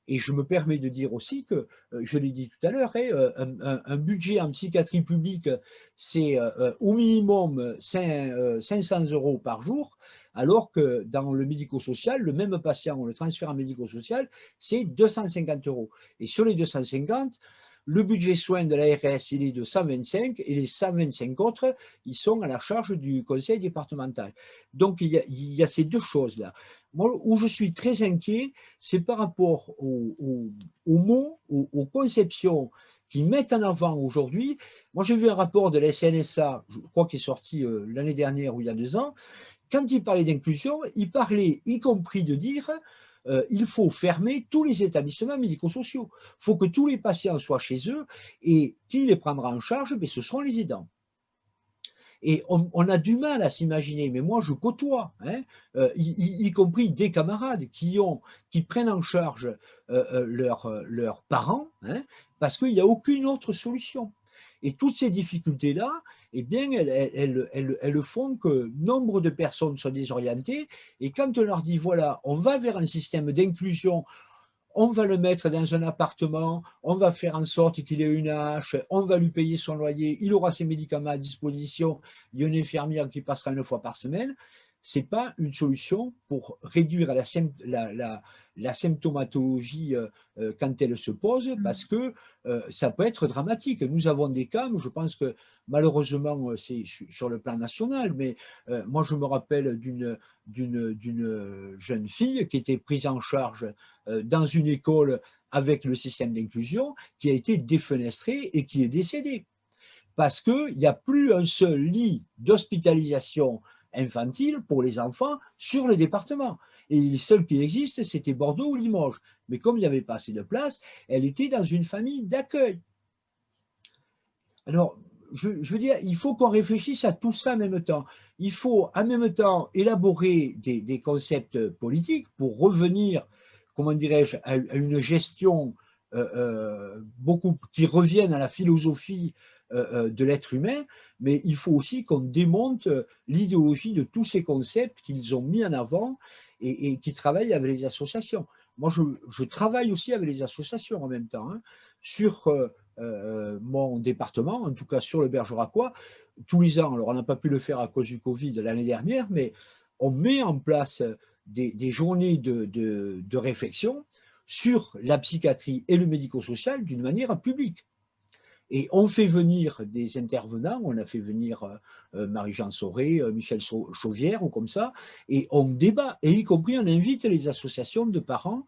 Et je me permets de dire aussi que, je l'ai dit tout à l'heure, un budget en psychiatrie publique, c'est au minimum 500 € par jour, alors que dans le médico-social, le même patient, le transfert en médico-social, c'est 250 €. Et sur les 250, le budget soins de l'ARS, il est de 125 et les 125 autres, ils sont à la charge du conseil départemental. Donc, il y a ces deux choses-là. Moi, où je suis très inquiet, c'est par rapport aux mots, aux conceptions qui mettent en avant aujourd'hui. Moi, j'ai vu un rapport de la SNSA, je crois qu'il est sorti l'année dernière ou il y a 2 ans. Quand il parlait d'inclusion, il parlait y compris de dire il faut fermer tous les établissements médico-sociaux. Il faut que tous les patients soient chez eux et qui les prendra en charge, ce seront les aidants. Et on a du mal à s'imaginer, mais moi je côtoie, y compris des camarades qui prennent en charge leurs parents, parce qu'il n'y a aucune autre solution. Et toutes ces difficultés-là, eh bien, elles font que nombre de personnes sont désorientées. Et quand on leur dit, voilà, on va vers un système d'inclusion, on va le mettre dans un appartement, on va faire en sorte qu'il ait une AH, on va lui payer son loyer, il aura ses médicaments à disposition, il y a une infirmière qui passera 1 fois par semaine. Ce n'est pas une solution pour réduire la symptomatologie quand elle se pose, parce que ça peut être dramatique. Nous avons des cas, je pense que malheureusement c'est sur le plan national, mais moi je me rappelle d'une jeune fille qui était prise en charge dans une école avec le système d'inclusion, qui a été défenestrée et qui est décédée. Parce qu'il n'y a plus un seul lit d'hospitalisation infantile pour les enfants sur le département. Et les seuls qui existent, c'était Bordeaux ou Limoges. Mais comme il n'y avait pas assez de place, elle était dans une famille d'accueil. Alors, je veux dire, il faut qu'on réfléchisse à tout ça en même temps. Il faut en même temps élaborer des concepts politiques pour revenir, comment dirais-je, à une gestion beaucoup qui revienne à la philosophie de l'être humain, mais il faut aussi qu'on démonte l'idéologie de tous ces concepts qu'ils ont mis en avant et qui travaillent avec les associations. Moi, je travaille aussi avec les associations en même temps, sur mon département, en tout cas sur le Bergeracois, tous les ans. Alors, on n'a pas pu le faire à cause du Covid l'année dernière, mais on met en place des journées de réflexion sur la psychiatrie et le médico-social d'une manière publique. Et on fait venir des intervenants, on a fait venir Marie-Jean Sauré, Michel Chauvière ou comme ça, et on débat, et y compris on invite les associations de parents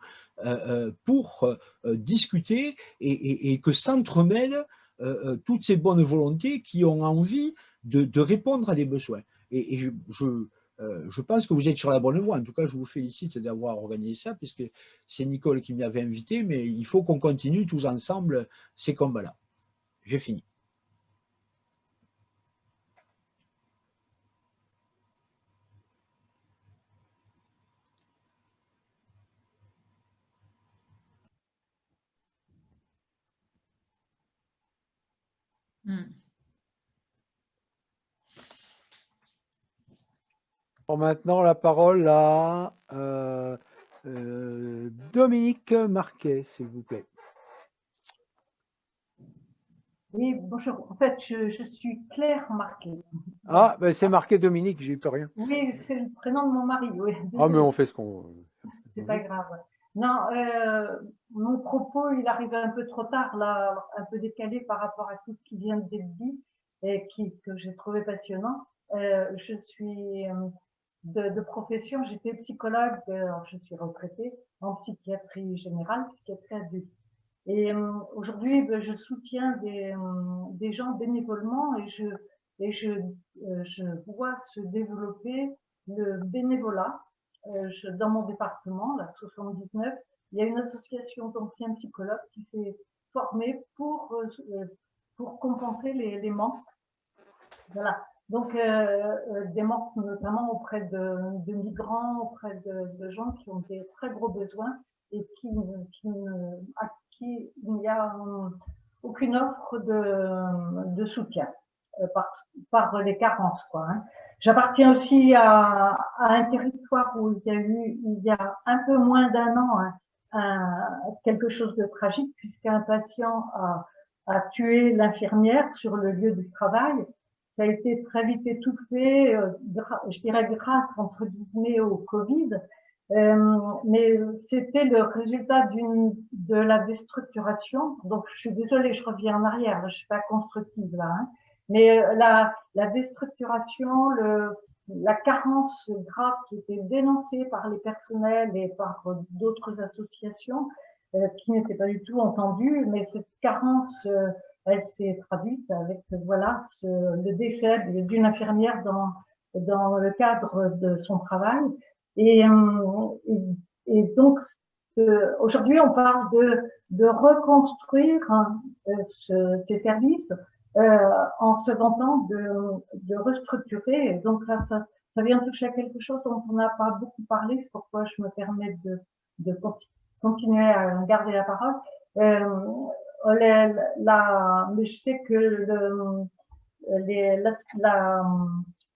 pour discuter et que s'entremêlent toutes ces bonnes volontés qui ont envie de répondre à des besoins. Et je pense que vous êtes sur la bonne voie. En tout cas, je vous félicite d'avoir organisé ça, puisque c'est Nicole qui m'y avait invité, mais il faut qu'on continue tous ensemble ces combats-là. J'ai fini. Pour maintenant, la parole à Dominique Marquet, s'il vous plaît. Oui, bonjour. En fait, je suis Claire Marquet. Ah, ben c'est marqué Dominique, j'y peux rien. Oui, c'est le prénom de mon mari. Oui. Ah, mais on fait ce qu'on... C'est pas grave. Non, mon propos, il arrive un peu trop tard, là, un peu décalé par rapport à tout ce qui vient d'être dit et que j'ai trouvé passionnant. Je suis de profession, j'étais psychologue, je suis retraitée en psychiatrie générale, psychiatrie adulte. Et aujourd'hui, je soutiens des gens bénévolement et je vois se développer le bénévolat. Dans mon département, la 79, il y a une association d'anciens psychologues qui s'est formée pour compenser les manques. Voilà. Donc, des manques notamment auprès de migrants, auprès de gens qui ont des très gros besoins et à qui il n'y a aucune offre de soutien par les carences, quoi, hein. J'appartiens aussi à un territoire où il y a un peu moins d'un an, quelque chose de tragique, puisqu'un patient a tué l'infirmière sur le lieu du travail. Ça a été très vite étouffé, je dirais grâce, entre guillemets, au Covid. Mais c'était le résultat de la déstructuration. Donc, je suis désolée, je reviens en arrière, je suis pas constructive là, hein. Mais la déstructuration, la carence grave qui était dénoncée par les personnels et par d'autres associations qui n'étaient pas du tout entendues, mais cette carence, elle s'est traduite avec voilà le décès d'une infirmière dans le cadre de son travail. Et donc aujourd'hui, on parle de reconstruire ces services en se vantant de restructurer. Et donc là, ça vient toucher à quelque chose dont on n'a pas beaucoup parlé, c'est pourquoi je me permets de continuer à garder la parole. Mais je sais que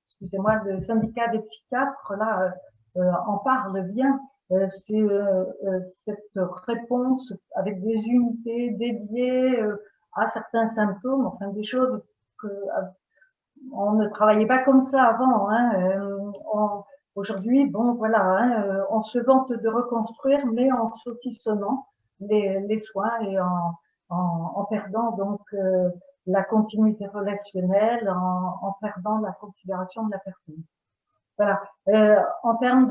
excusez-moi, le syndicat des psychiatres là en parle bien. C'est cette réponse avec des unités dédiées à certains symptômes, enfin des choses que on ne travaillait pas comme ça avant, hein. Aujourd'hui, bon voilà, hein, on se vante de reconstruire, mais en saucissonnant les soins et en perdant donc la continuité relationnelle, en perdant la considération de la personne. Voilà. En termes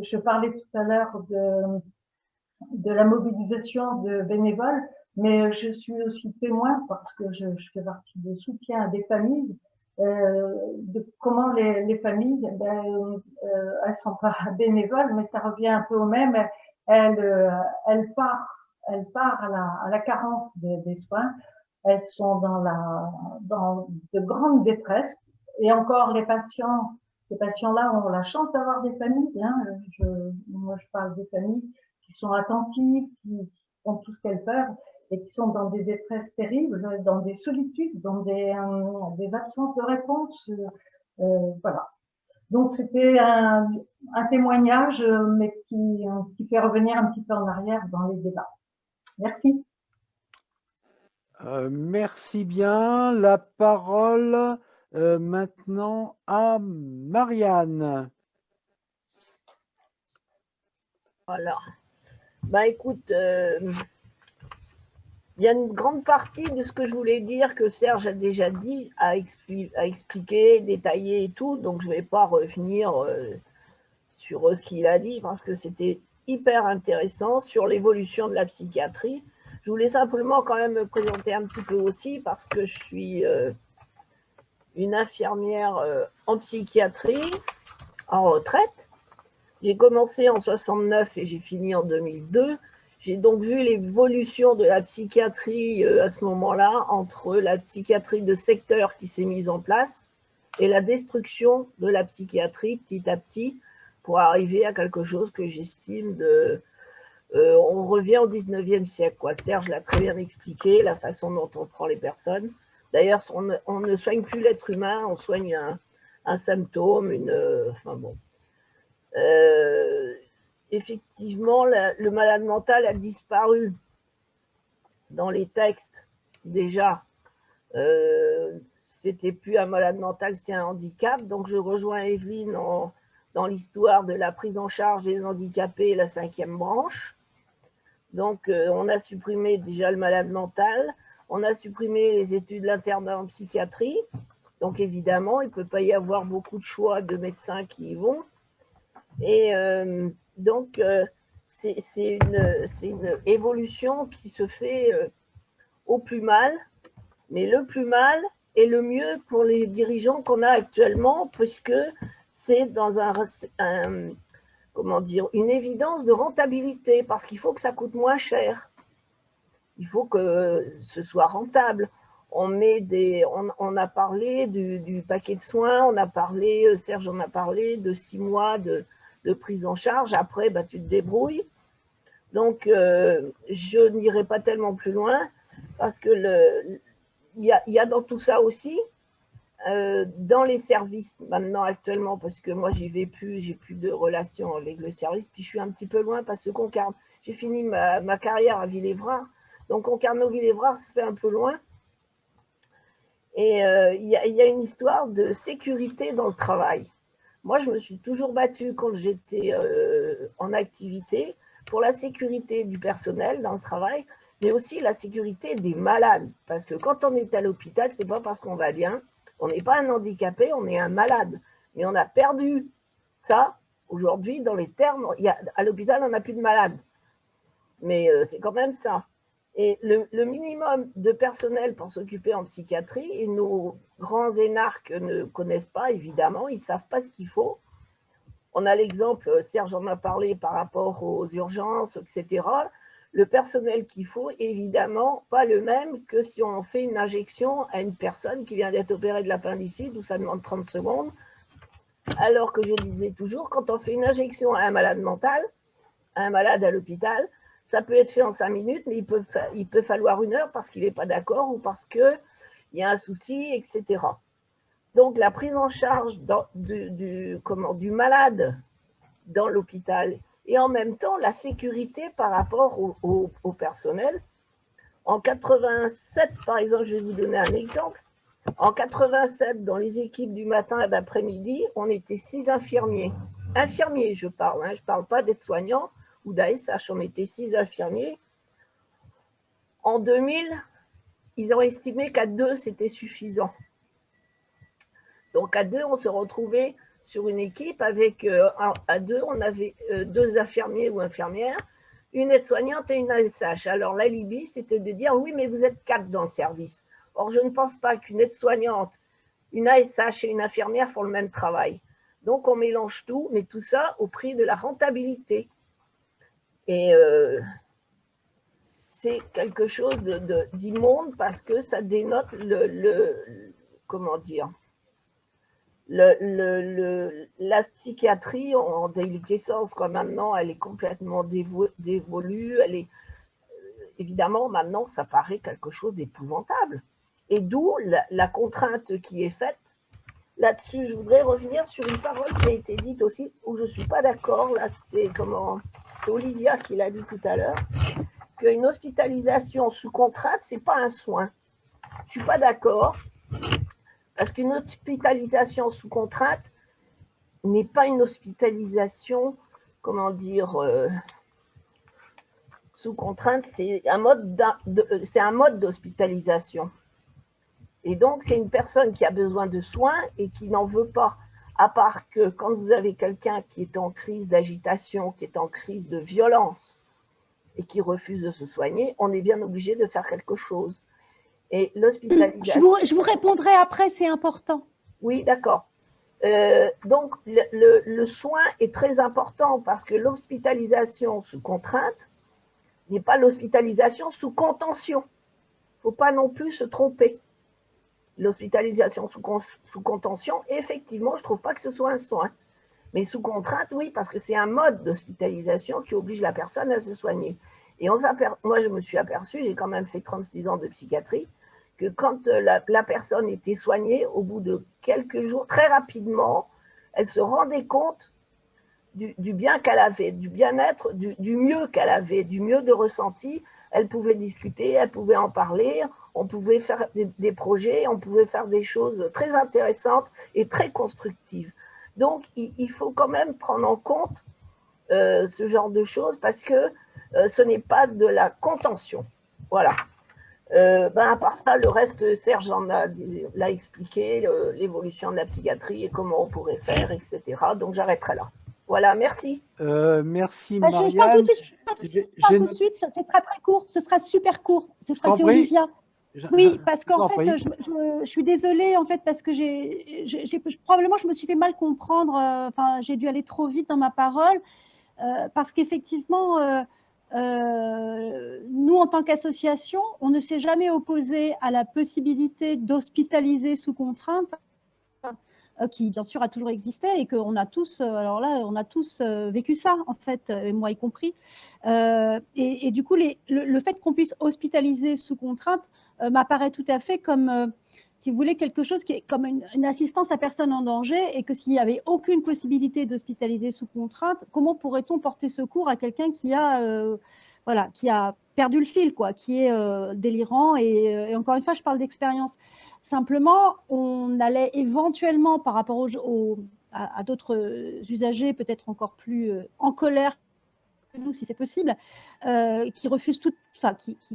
je parlais tout à l'heure de la mobilisation de bénévoles, mais je suis aussi témoin parce que je fais partie de soutien à des familles, de comment les familles, elles sont pas bénévoles, mais ça revient un peu au même. Elles partent à la carence des soins. Elles sont dans de grandes détresses. Et encore, ces patients-là ont la chance d'avoir des familles, hein. Moi, je parle des familles qui sont attentives, qui font tout ce qu'elles peuvent et qui sont dans des détresses terribles, dans des solitudes, dans des absences de réponse. Voilà. Donc, c'était un témoignage, mais qui fait revenir un petit peu en arrière dans les débats. Merci. Merci bien. La parole maintenant à Marianne. Voilà. Bah écoute, il y a une grande partie de ce que je voulais dire que Serge a déjà dit, a expliqué, détaillé et tout, donc je ne vais pas revenir sur ce qu'il a dit parce que c'était hyper intéressant sur l'évolution de la psychiatrie. Je voulais simplement quand même me présenter un petit peu aussi parce que je suis une infirmière en psychiatrie, en retraite. J'ai commencé en 69 et j'ai fini en 2002. J'ai donc vu l'évolution de la psychiatrie à ce moment-là, entre la psychiatrie de secteur qui s'est mise en place et la destruction de la psychiatrie petit à petit pour arriver à quelque chose que j'estime on revient au 19e siècle, quoi. Serge l'a très bien expliqué, la façon dont on prend les personnes. D'ailleurs, on ne soigne plus l'être humain, on soigne un symptôme, enfin bon. Effectivement, le malade mental a disparu dans les textes déjà. C'était plus un malade mental, c'était un handicap. Donc je rejoins Evelyne dans l'histoire de la prise en charge des handicapés et la 5e branche. Donc, on a supprimé déjà le malade mental, on a supprimé les études d'internat en psychiatrie. Donc, évidemment, il ne peut pas y avoir beaucoup de choix de médecins qui y vont. Et donc, c'est une évolution qui se fait au plus mal, mais le plus mal est le mieux pour les dirigeants qu'on a actuellement, puisque c'est dans comment dire, une évidence de rentabilité, parce qu'il faut que ça coûte moins cher. Il faut que ce soit rentable. On a parlé du paquet de soins, on a parlé, Serge en a parlé, de 6 mois de prise en charge. Après, bah, tu te débrouilles. Donc, je n'irai pas tellement plus loin, parce que il y a dans tout ça aussi, dans les services maintenant actuellement, parce que moi j'y vais plus, j'ai plus de relations avec le service, puis je suis un petit peu loin parce que Concarneau, j'ai fini ma carrière à Villévrard, donc Concarneau-Villévrard se fait un peu loin. Et il y a une histoire de sécurité dans le travail. Moi, je me suis toujours battue quand j'étais en activité pour la sécurité du personnel dans le travail, mais aussi la sécurité des malades. Parce que quand on est à l'hôpital, c'est pas parce qu'on va bien, on n'est pas un handicapé, on est un malade. Mais on a perdu ça aujourd'hui dans les termes. À l'hôpital, on n'a plus de malades. Mais c'est quand même ça. Et le minimum de personnel pour s'occuper en psychiatrie, et nos grands énarques ne connaissent pas, évidemment, ils ne savent pas ce qu'il faut. On a l'exemple, Serge en a parlé par rapport aux urgences, etc. Le personnel qu'il faut, évidemment, pas le même que si on fait une injection à une personne qui vient d'être opérée de l'appendicite, où ça demande 30 secondes. Alors que je disais toujours, quand on fait une injection à un malade mental, à un malade à l'hôpital, ça peut être fait en 5 minutes, mais il peut falloir 1 heure parce qu'il n'est pas d'accord ou parce qu'il y a un souci, etc. Donc, la prise en charge du malade dans l'hôpital et en même temps la sécurité par rapport au personnel. En 87, par exemple, je vais vous donner un exemple. En 87, dans les équipes du matin et d'après-midi, on était 6 infirmiers. Infirmiers, je parle, hein, je ne parle pas d'aides-soignants ou d'ASH, on était 6 infirmiers. En 2000, ils ont estimé qu'à 2, c'était suffisant. Donc, à 2, on se retrouvait sur une équipe avec, à 2, on avait 2 infirmiers ou infirmières, une aide-soignante et une ASH. Alors, l'alibi, c'était de dire, oui, mais vous êtes 4 dans le service. Or, je ne pense pas qu'une aide-soignante, une ASH et une infirmière font le même travail. Donc, on mélange tout, mais tout ça au prix de la rentabilité. Et c'est quelque chose d'immonde parce que ça dénote comment dire, la psychiatrie en déliquescence, quoi. Maintenant, elle est complètement dévolue. Évidemment, maintenant, ça paraît quelque chose d'épouvantable. Et d'où la contrainte qui est faite. Là-dessus, je voudrais revenir sur une parole qui a été dite aussi, où je ne suis pas d'accord. Là, c'est Olivia qui l'a dit tout à l'heure, qu'une hospitalisation sous contrainte, ce n'est pas un soin. Je ne suis pas d'accord. Parce qu'une hospitalisation sous contrainte n'est pas une hospitalisation, comment dire, sous contrainte, c'est un mode d'hospitalisation. Et donc, c'est une personne qui a besoin de soins et qui n'en veut pas. À part que quand vous avez quelqu'un qui est en crise d'agitation, qui est en crise de violence et qui refuse de se soigner, on est bien obligé de faire quelque chose. Et l'hospitalisation… Je vous répondrai après, c'est important. Oui, d'accord. Donc, le soin est très important parce que l'hospitalisation sous contrainte n'est pas l'hospitalisation sous contention. Il ne faut pas non plus se tromper. L'hospitalisation sous contention, effectivement, je ne trouve pas que ce soit un soin. Mais sous contrainte, oui, parce que c'est un mode d'hospitalisation qui oblige la personne à se soigner. Et moi, je me suis aperçue, j'ai quand même fait 36 ans de psychiatrie, que quand la personne était soignée, au bout de quelques jours, très rapidement, elle se rendait compte du bien qu'elle avait, du bien-être, du mieux qu'elle avait, du mieux de ressenti. Elle pouvait discuter, elle pouvait en parler, on pouvait faire des projets, on pouvait faire des choses très intéressantes et très constructives. Donc, il faut quand même prendre en compte ce genre de choses parce que ce n'est pas de la contention. Voilà. À part ça, le reste, Serge l'a expliqué, l'évolution de la psychiatrie et comment on pourrait faire, etc. Donc, j'arrêterai là. Voilà, merci. Merci, Marianne. Je parle tout de suite, c'est très très court, ce sera super court. Ce sera c'est Olivia. Oui, parce qu'en fait, je suis désolée, en fait, parce que probablement je me suis fait mal comprendre, enfin, j'ai dû aller trop vite dans ma parole, parce qu'effectivement, nous, en tant qu'association, on ne s'est jamais opposé à la possibilité d'hospitaliser sous contrainte, qui bien sûr a toujours existé et qu'on a tous, alors là, on a tous vécu ça, en fait, moi y compris. Et du coup, le fait qu'on puisse hospitaliser sous contrainte m'apparaît tout à fait comme, si vous voulez, quelque chose qui est comme une assistance à personne en danger, et que s'il n'y avait aucune possibilité d'hospitaliser sous contrainte, comment pourrait-on porter secours à quelqu'un qui a, voilà, qui a perdu le fil, quoi, qui est délirant, et encore une fois, je parle d'expérience. Simplement, on allait éventuellement, par rapport à d'autres usagers, peut-être encore plus en colère que nous, si c'est possible, qui refusent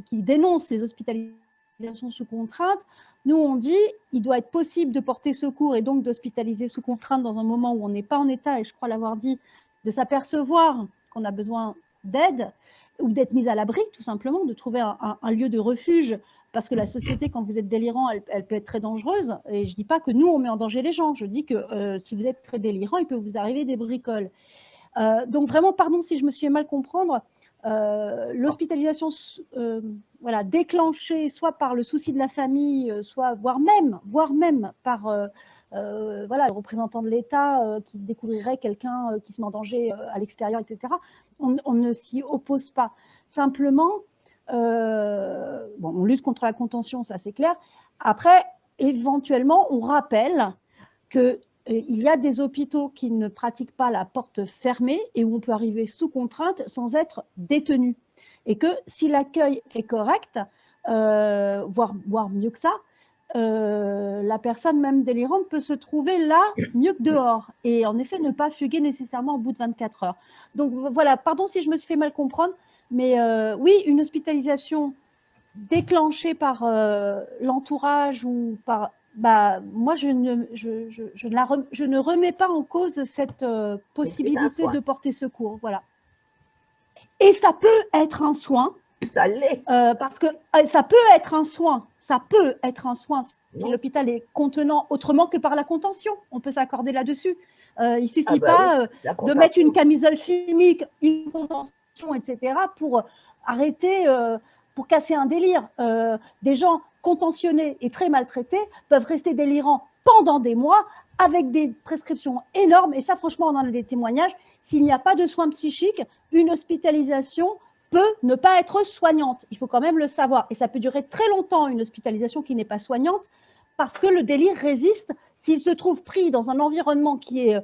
qui dénoncent les hospitalisations sous contrainte. Nous, on dit il doit être possible de porter secours et donc d'hospitaliser sous contrainte dans un moment où on n'est pas en état, et je crois l'avoir dit, de s'apercevoir qu'on a besoin d'aide ou d'être mis à l'abri, tout simplement, de trouver un lieu de refuge, parce que la société, quand vous êtes délirant, elle peut être très dangereuse. Et je ne dis pas que nous, on met en danger les gens. Je dis que si vous êtes très délirant, il peut vous arriver des bricoles. Donc vraiment, pardon si je me suis mal comprendre, l'hospitalisation voilà, déclenchée soit par le souci de la famille, soit voire même par voilà, le représentant de l'État qui découvrirait quelqu'un qui se met en danger à l'extérieur, etc. On ne s'y oppose pas. Simplement, bon, on lutte contre la contention, ça c'est clair. Après, éventuellement, on rappelle qu'il y a des hôpitaux qui ne pratiquent pas la porte fermée et où on peut arriver sous contrainte sans être détenu. Et que si l'accueil est correct, voire mieux que ça, la personne même délirante peut se trouver là mieux que dehors, et en effet ne pas fuguer nécessairement au bout de 24 heures. Donc voilà, pardon si je me suis fait mal comprendre, mais oui, une hospitalisation déclenchée par l'entourage ou par... moi, je ne remets pas en cause cette possibilité de porter secours. Voilà. Et ça peut être un soin. Ça l'est. Parce que ça peut être un soin. Ça peut être un soin si l'hôpital est contenant autrement que par la contention. On peut s'accorder là-dessus. Il ne suffit pas de mettre une camisole chimique, une contention, etc. pour arrêter, pour casser un délire. Des gens contentionnés et très maltraités peuvent rester délirants pendant des mois avec des prescriptions énormes. Et ça, franchement, on en a des témoignages. S'il n'y a pas de soins psychiques, une hospitalisation peut ne pas être soignante. Il faut quand même le savoir. Et ça peut durer très longtemps, une hospitalisation qui n'est pas soignante, parce que le délire résiste. S'il se trouve pris dans un environnement qui est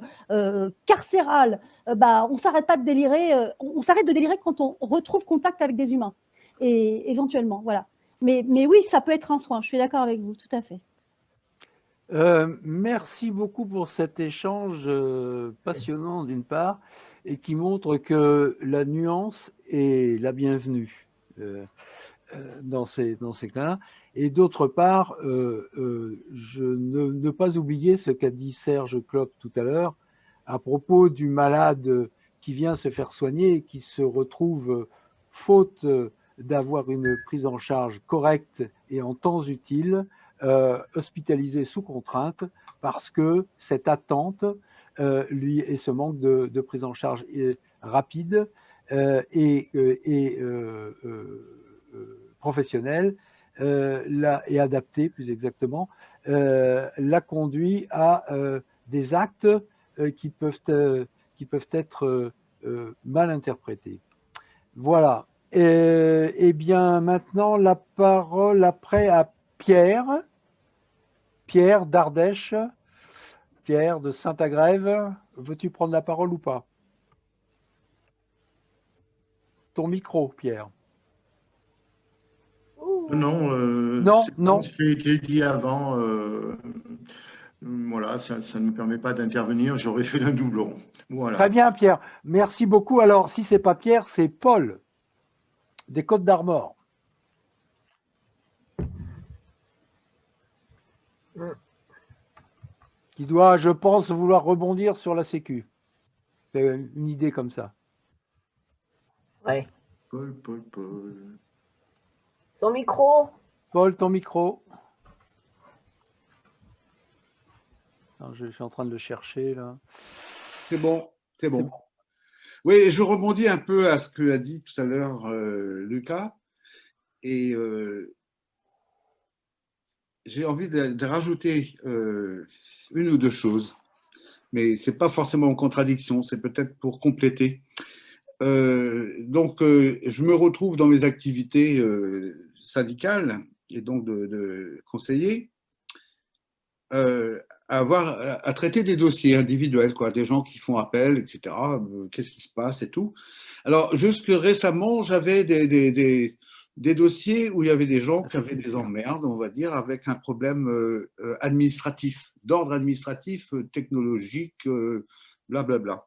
carcéral, on s'arrête pas de délirer. On s'arrête de délirer quand on retrouve contact avec des humains. Et éventuellement, voilà. Mais oui, ça peut être un soin. Je suis d'accord avec vous, tout à fait. Merci beaucoup pour cet échange passionnant d'une part, et qui montre que la nuance est la bienvenue dans ces cas-là. Et d'autre part, ne pas oublier ce qu'a dit Serge Klopp tout à l'heure à propos du malade qui vient se faire soigner et qui se retrouve, faute d'avoir une prise en charge correcte et en temps utile, hospitalisé sous contrainte, parce que cette attente lui et ce manque de prise en charge rapide et professionnelle et adaptée, plus exactement, l'a conduit à des actes qui peuvent être mal interprétés. Voilà. Eh bien, maintenant, la parole après à Pierre d'Ardèche. Pierre de Saint-Agrève, veux-tu prendre la parole ou pas? Ton micro, Pierre. Non, ce qui a été dit avant, voilà, ça ne me permet pas d'intervenir, j'aurais fait un doublon. Voilà. Très bien, Pierre. Merci beaucoup. Alors, si ce n'est pas Pierre, c'est Paul. des Côtes d'Armor. Qui doit, je pense, vouloir rebondir sur la Sécu. C'est une idée comme ça. Ouais. Paul. Son micro. Paul, ton micro. Alors, je suis en train de le chercher là. C'est bon, c'est bon. Oui, je rebondis un peu à ce que a dit tout à l'heure Lucas. Et j'ai envie de rajouter une ou deux choses. Mais ce n'est pas forcément en contradiction, c'est peut-être pour compléter. Donc, je me retrouve dans mes activités syndicales et donc de conseiller à traiter des dossiers individuels, quoi, des gens qui font appel, etc. Qu'est-ce qui se passe et tout. Alors, jusque récemment, j'avais des dossiers où il y avait des gens qui avaient des emmerdes, on va dire, avec un problème administratif, d'ordre administratif, technologique, blablabla.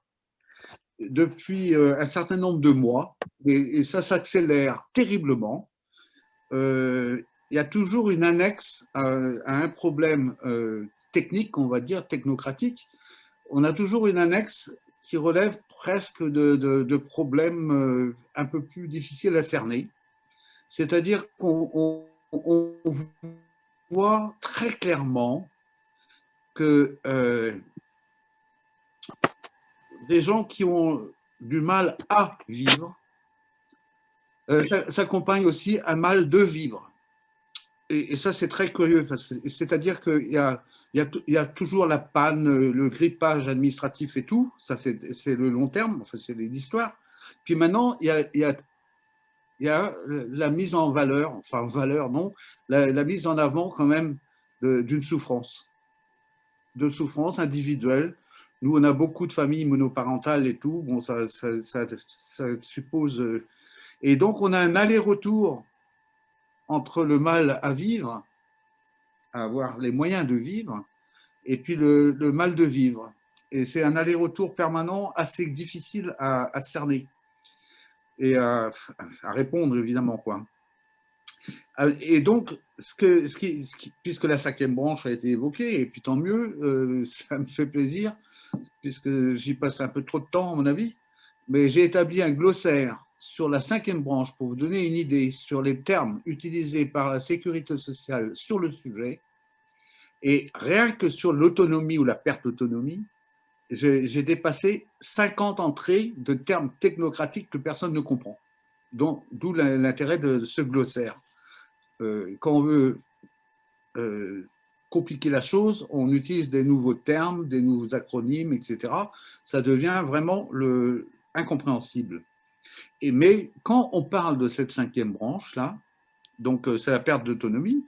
Depuis un certain nombre de mois, et ça s'accélère terriblement, il y a toujours une annexe à un problème technique, on va dire, technocratique. On a toujours une annexe qui relève presque de problèmes un peu plus difficiles à cerner. C'est-à-dire qu'on voit très clairement que des gens qui ont du mal à vivre s'accompagnent aussi un mal de vivre. Et ça, c'est très curieux. C'est-à-dire qu'il y a toujours la panne, le grippage administratif et tout. Ça, c'est le long terme, enfin, c'est l'histoire. Puis maintenant, il y a la mise en valeur, enfin valeur non, la mise en avant quand même d'une souffrance, de souffrance individuelle. Nous, on a beaucoup de familles monoparentales et tout, bon, ça suppose… Et donc, on a un aller-retour entre le mal à vivre, à avoir les moyens de vivre, et puis le mal de vivre. Et c'est un aller-retour permanent assez difficile à cerner et à répondre, évidemment, quoi. Et donc, puisque la 5e branche a été évoquée, et puis tant mieux, ça me fait plaisir, puisque j'y passe un peu trop de temps, à mon avis, mais j'ai établi un glossaire sur la 5e branche pour vous donner une idée sur les termes utilisés par la sécurité sociale sur le sujet. Et rien que sur l'autonomie ou la perte d'autonomie, j'ai dépassé 50 entrées de termes technocratiques que personne ne comprend. D'où l'intérêt de ce glossaire. Quand on veut compliquer la chose, on utilise des nouveaux termes, des nouveaux acronymes, etc. Ça devient vraiment incompréhensible. Mais quand on parle de cette 5e branche-là, donc c'est la perte d'autonomie,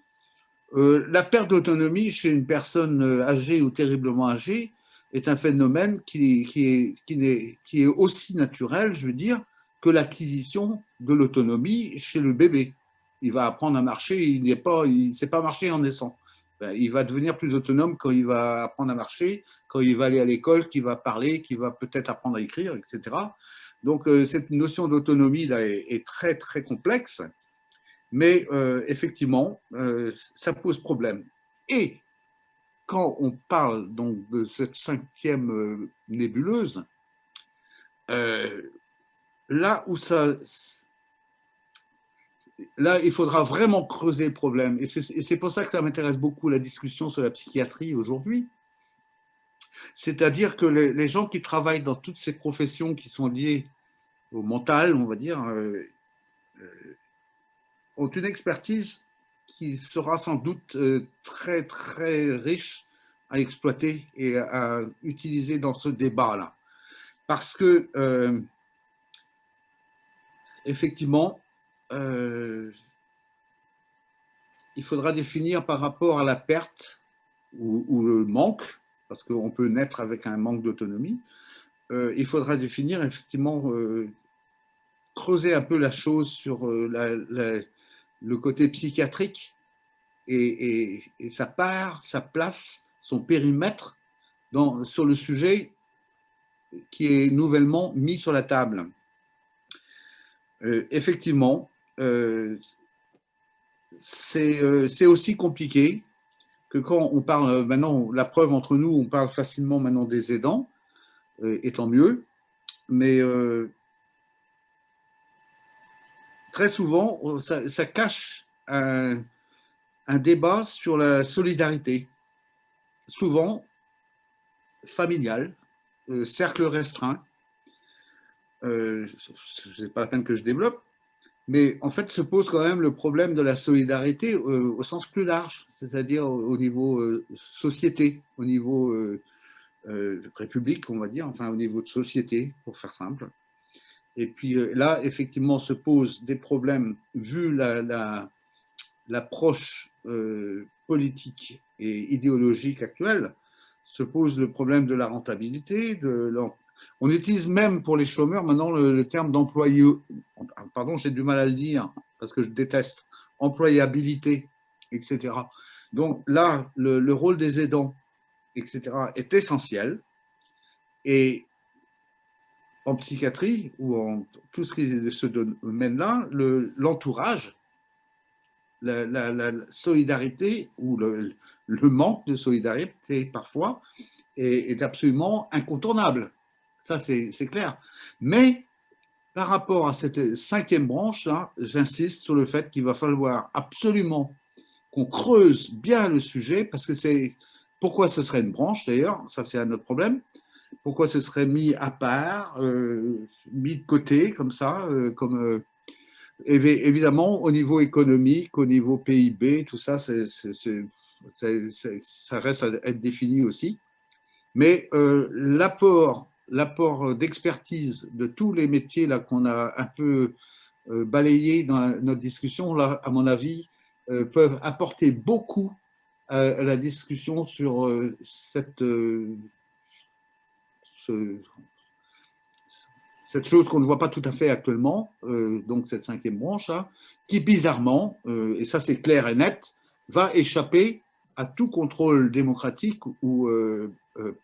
la perte d'autonomie chez une personne âgée ou terriblement âgée est un phénomène qui est aussi naturel, je veux dire, que l'acquisition de l'autonomie chez le bébé. Il va apprendre à marcher, il ne sait pas marcher en naissant. Il va devenir plus autonome quand il va apprendre à marcher, quand il va aller à l'école, qu'il va parler, qu'il va peut-être apprendre à écrire, etc. Donc, cette notion d'autonomie là est très, très complexe, mais effectivement, ça pose problème. Et quand on parle donc de cette 5e nébuleuse, là, il faudra vraiment creuser le problème. Et c'est pour ça que ça m'intéresse beaucoup la discussion sur la psychiatrie aujourd'hui. C'est-à-dire que les gens qui travaillent dans toutes ces professions qui sont liées au mental, on va dire, ont une expertise qui sera sans doute très, très riche à exploiter et à utiliser dans ce débat-là. Parce que, effectivement, il faudra définir par rapport à la perte ou le manque, parce qu'on peut naître avec un manque d'autonomie, il faudra définir effectivement, creuser un peu la chose sur le côté psychiatrique et sa part, sa place, son périmètre sur le sujet qui est nouvellement mis sur la table. Effectivement, c'est aussi compliqué que quand on parle maintenant, la preuve entre nous, on parle facilement maintenant des aidants, et tant mieux, mais très souvent, ça cache un débat sur la solidarité, souvent familiale, cercle restreint. C'est pas la peine que je développe, mais en fait se pose quand même le problème de la solidarité au sens plus large, c'est-à-dire au niveau société, au niveau république, on va dire, enfin au niveau de société, pour faire simple. Et puis là, effectivement, se posent des problèmes, vu l'approche politique et idéologique actuelle, se pose le problème de la rentabilité. On utilise même pour les chômeurs maintenant le terme d'employé, pardon, j'ai du mal à le dire parce que je déteste, employabilité, etc. Donc là, le rôle des aidants, etc., est essentiel. Et en psychiatrie ou en tout ce qui est de ce domaine-là, l'entourage, la solidarité ou le manque de solidarité parfois est absolument incontournable. Ça, c'est clair. Mais par rapport à cette cinquième branche, hein, j'insiste sur le fait qu'il va falloir absolument qu'on creuse bien le sujet, parce que c'est pourquoi ce serait une branche d'ailleurs, ça c'est un autre problème. Pourquoi ce serait mis à part, mis de côté comme ça, évidemment au niveau économique, au niveau PIB, tout ça, ça reste à être défini aussi. Mais l'apport d'expertise de tous les métiers là qu'on a un peu balayé dans notre discussion, là, à mon avis, peuvent apporter beaucoup à la discussion sur cette chose qu'on ne voit pas tout à fait actuellement, donc cette cinquième branche, là, qui bizarrement, et ça c'est clair et net, va échapper à tout contrôle démocratique ou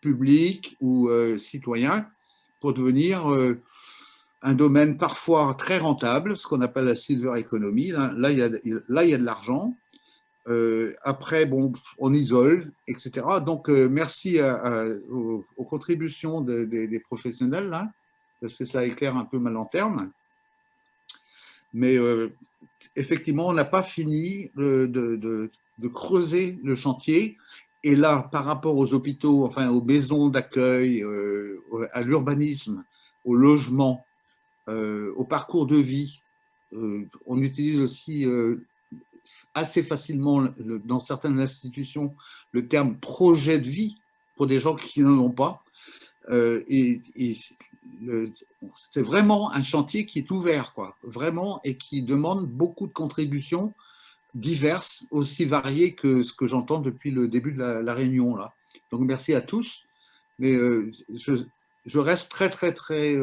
public ou citoyen pour devenir un domaine parfois très rentable, ce qu'on appelle la silver economy. Là, il y a de l'argent. Après, bon, on isole, etc. Donc, merci aux contributions des professionnels, là, parce que ça éclaire un peu ma lanterne. Mais effectivement, on n'a pas fini de creuser le chantier. Et là, par rapport aux hôpitaux, enfin aux maisons d'accueil, à l'urbanisme, au logement, au parcours de vie, on utilise aussi assez facilement dans certaines institutions le terme projet de vie pour des gens qui n'en ont pas. C'est vraiment un chantier qui est ouvert, quoi, vraiment, et qui demande beaucoup de contributions diverses, aussi variées que ce que j'entends depuis le début de la réunion, là. Donc merci à tous, mais je reste très très très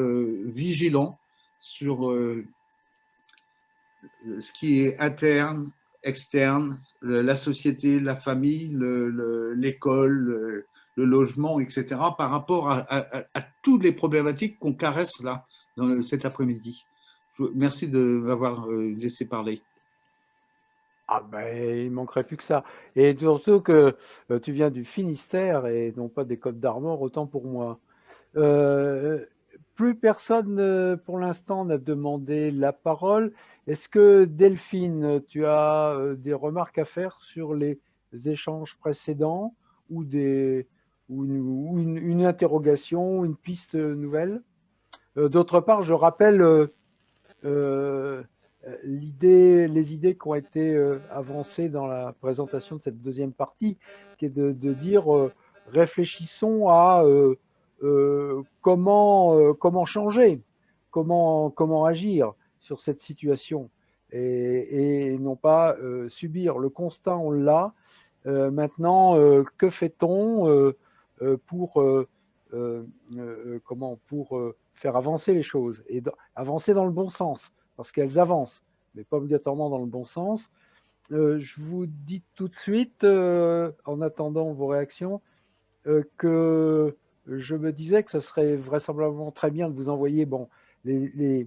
vigilant sur ce qui est interne, externe, la société, la famille, l'école, le logement, etc., par rapport à toutes les problématiques qu'on caresse là, cet après-midi. Merci de m'avoir laissé parler. Ah ben, il ne manquerait plus que ça. Et surtout que tu viens du Finistère et non pas des Côtes-d'Armor, autant pour moi. Plus personne pour l'instant n'a demandé la parole. Est-ce que Delphine, tu as des remarques à faire sur les échanges précédents ou une interrogation, une piste nouvelle? D'autre part, je rappelle les idées qui ont été avancées dans la présentation de cette deuxième partie, qui est de dire réfléchissons à comment changer, comment agir sur cette situation et non pas subir. Le constat, on l'a. Maintenant, que fait-on pour faire avancer les choses et avancer dans le bon sens, parce qu'elles avancent, mais pas obligatoirement dans le bon sens. Je vous dis tout de suite, en attendant vos réactions, que je me disais que ce serait vraisemblablement très bien de vous envoyer les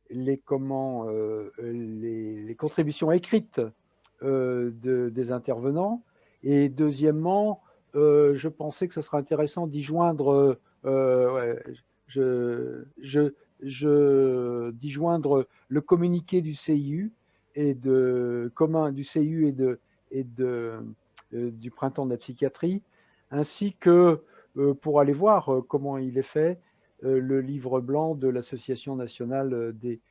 les contributions écrites des intervenants. Et deuxièmement, je pensais que ce serait intéressant d'y joindre, d'y joindre le communiqué du CIU et du CIU et du printemps de la psychiatrie, ainsi que pour aller voir comment il est fait le livre blanc de l'Association nationale des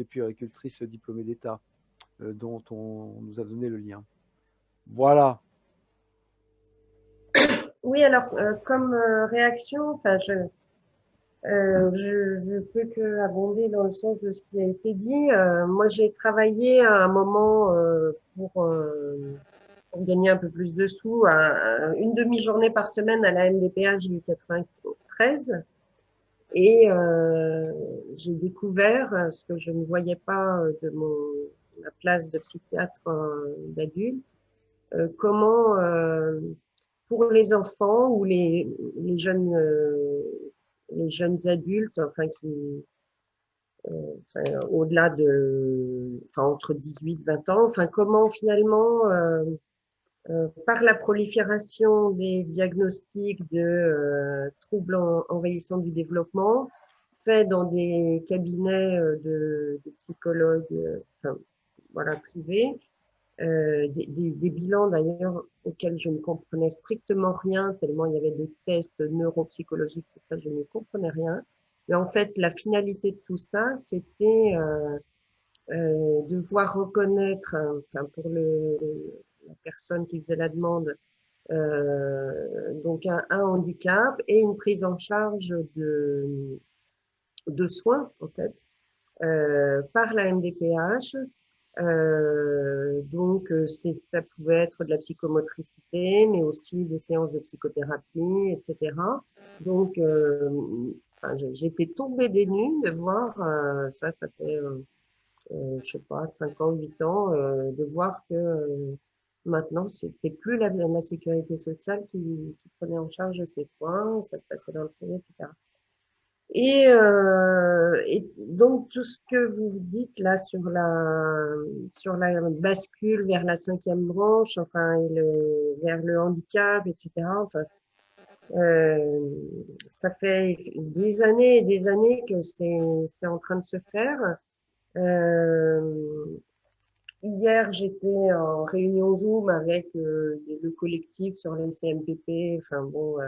puéricultrices diplômées d'État, dont on nous a donné le lien. Voilà. Oui, alors, comme réaction, enfin, je peux que abonder dans le sens de ce qui a été dit. Moi, j'ai travaillé à un moment pour gagner un peu plus de sous, une demi-journée par semaine à la MDPH du 93. Et j'ai découvert, ce que je ne voyais pas de ma place de psychiatre d'adulte, comment pour les enfants ou les jeunes adultes, enfin au-delà entre 18 et 20 ans, enfin comment finalement par la prolifération des diagnostics de troubles envahissants du développement, faits dans des cabinets de psychologues privés, des bilans d'ailleurs auxquels je ne comprenais strictement rien, tellement il y avait des tests neuropsychologiques, tout ça, je ne comprenais rien. Mais en fait, la finalité de tout ça, c'était devoir reconnaître, pour la personne qui faisait la demande, donc un handicap et une prise en charge de soins, en fait, par la MDPH. Donc, ça pouvait être de la psychomotricité, mais aussi des séances de psychothérapie, etc. Donc, j'étais tombée des nues de voir, ça fait, je sais pas, 5 ans, 8 ans, de voir que maintenant, c'était plus la sécurité sociale qui prenait en charge ces soins, ça se passait dans le privé, etc. Et donc, tout ce que vous dites là sur la bascule vers la 5e branche, enfin, vers le handicap, etc., enfin, ça fait des années et des années que c'est en train de se faire. Hier, j'étais en réunion Zoom avec le collectif sur les CMPP, enfin bon,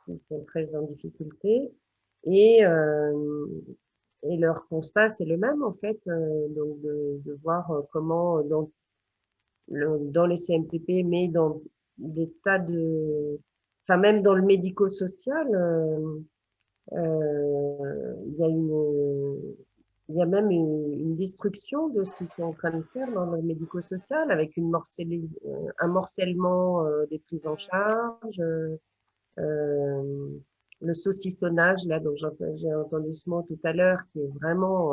ils sont très en difficulté. Et leur constat, c'est le même, en fait, donc de voir comment dans les CMPP, mais dans des tas de... Enfin, même dans le médico-social, il y a même une destruction de ce qu'ils sont en train de faire dans le médico-social, avec un morcellement des prises en charge, le saucissonnage, là, dont j'ai entendu ce mot tout à l'heure, qui est vraiment,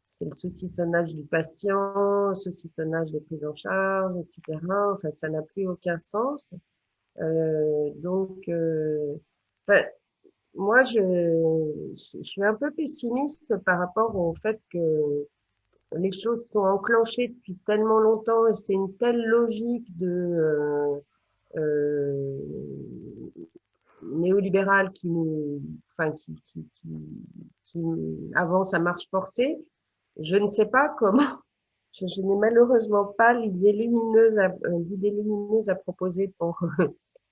c'est le saucissonnage du patient, saucissonnage des prises en charge, etc. Enfin, ça n'a plus aucun sens. Donc, moi, je suis un peu pessimiste par rapport au fait que les choses sont enclenchées depuis tellement longtemps et c'est une telle logique de néolibérale qui avance à marche forcée. Je ne sais pas comment. Je n'ai malheureusement pas d'idée lumineuse à proposer pour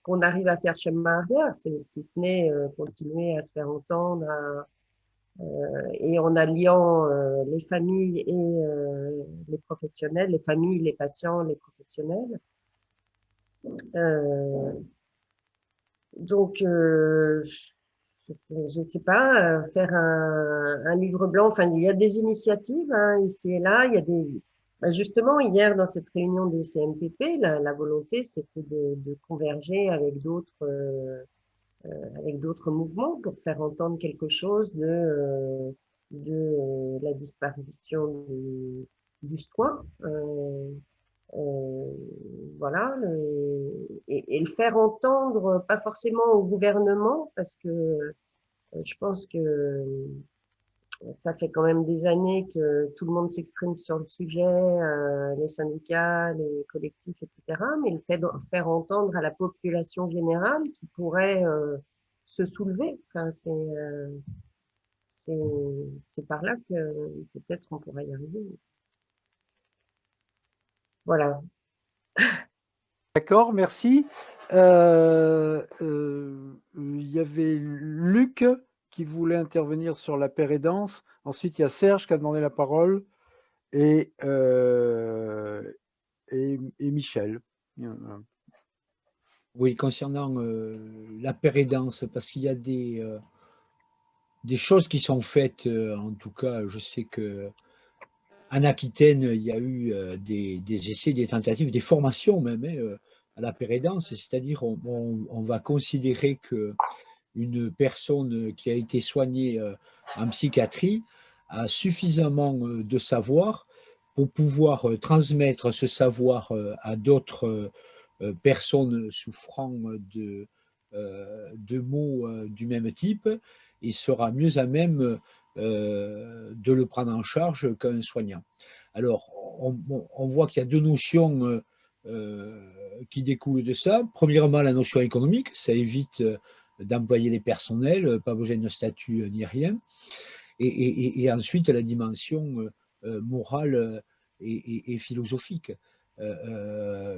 qu'on arrive à faire chemin arrière, si ce n'est continuer à se faire entendre et en alliant les familles et les professionnels, les familles, les patients, les professionnels. Donc, je ne sais pas, faire un livre blanc, enfin, il y a des initiatives ici et là, il y a justement, hier, dans cette réunion des CMPP, la volonté, c'était de converger avec d'autres mouvements pour faire entendre quelque chose de la disparition du soin. Voilà, et le faire entendre, pas forcément au gouvernement, parce que je pense que ça fait quand même des années que tout le monde s'exprime sur le sujet, les syndicats, les collectifs, etc. Mais le fait de faire entendre à la population générale qui pourrait se soulever, enfin, c'est par là que peut-être on pourrait y arriver. Voilà. D'accord, merci. Il y avait Luc qui voulait intervenir sur la paire et danse. Ensuite, il y a Serge qui a demandé la parole et Michel. Oui, concernant la paire et danse, parce qu'il y a des choses qui sont faites, en tout cas, je sais que en Aquitaine, il y a eu des essais, des tentatives, des formations même à la paire et danse, c'est-à-dire on va considérer qu'une personne qui a été soignée en psychiatrie a suffisamment de savoir pour pouvoir transmettre ce savoir à d'autres personnes souffrant de maux du même type et sera mieux à même de le prendre en charge qu'un soignant. Alors, on voit qu'il y a deux notions qui découlent de ça. Premièrement, la notion économique, ça évite d'employer des personnels, pas besoin de statut ni rien. Et ensuite, la dimension morale et philosophique.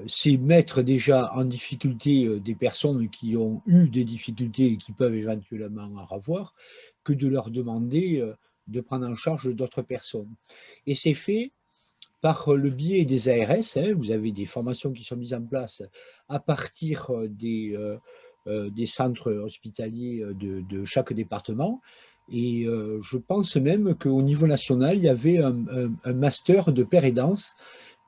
C'est mettre déjà en difficulté des personnes qui ont eu des difficultés et qui peuvent éventuellement en avoir, que de leur demander de prendre en charge d'autres personnes. Et c'est fait par le biais des ARS, vous avez des formations qui sont mises en place à partir des centres hospitaliers de chaque département. Et je pense même qu'au niveau national, il y avait un master de paire et danse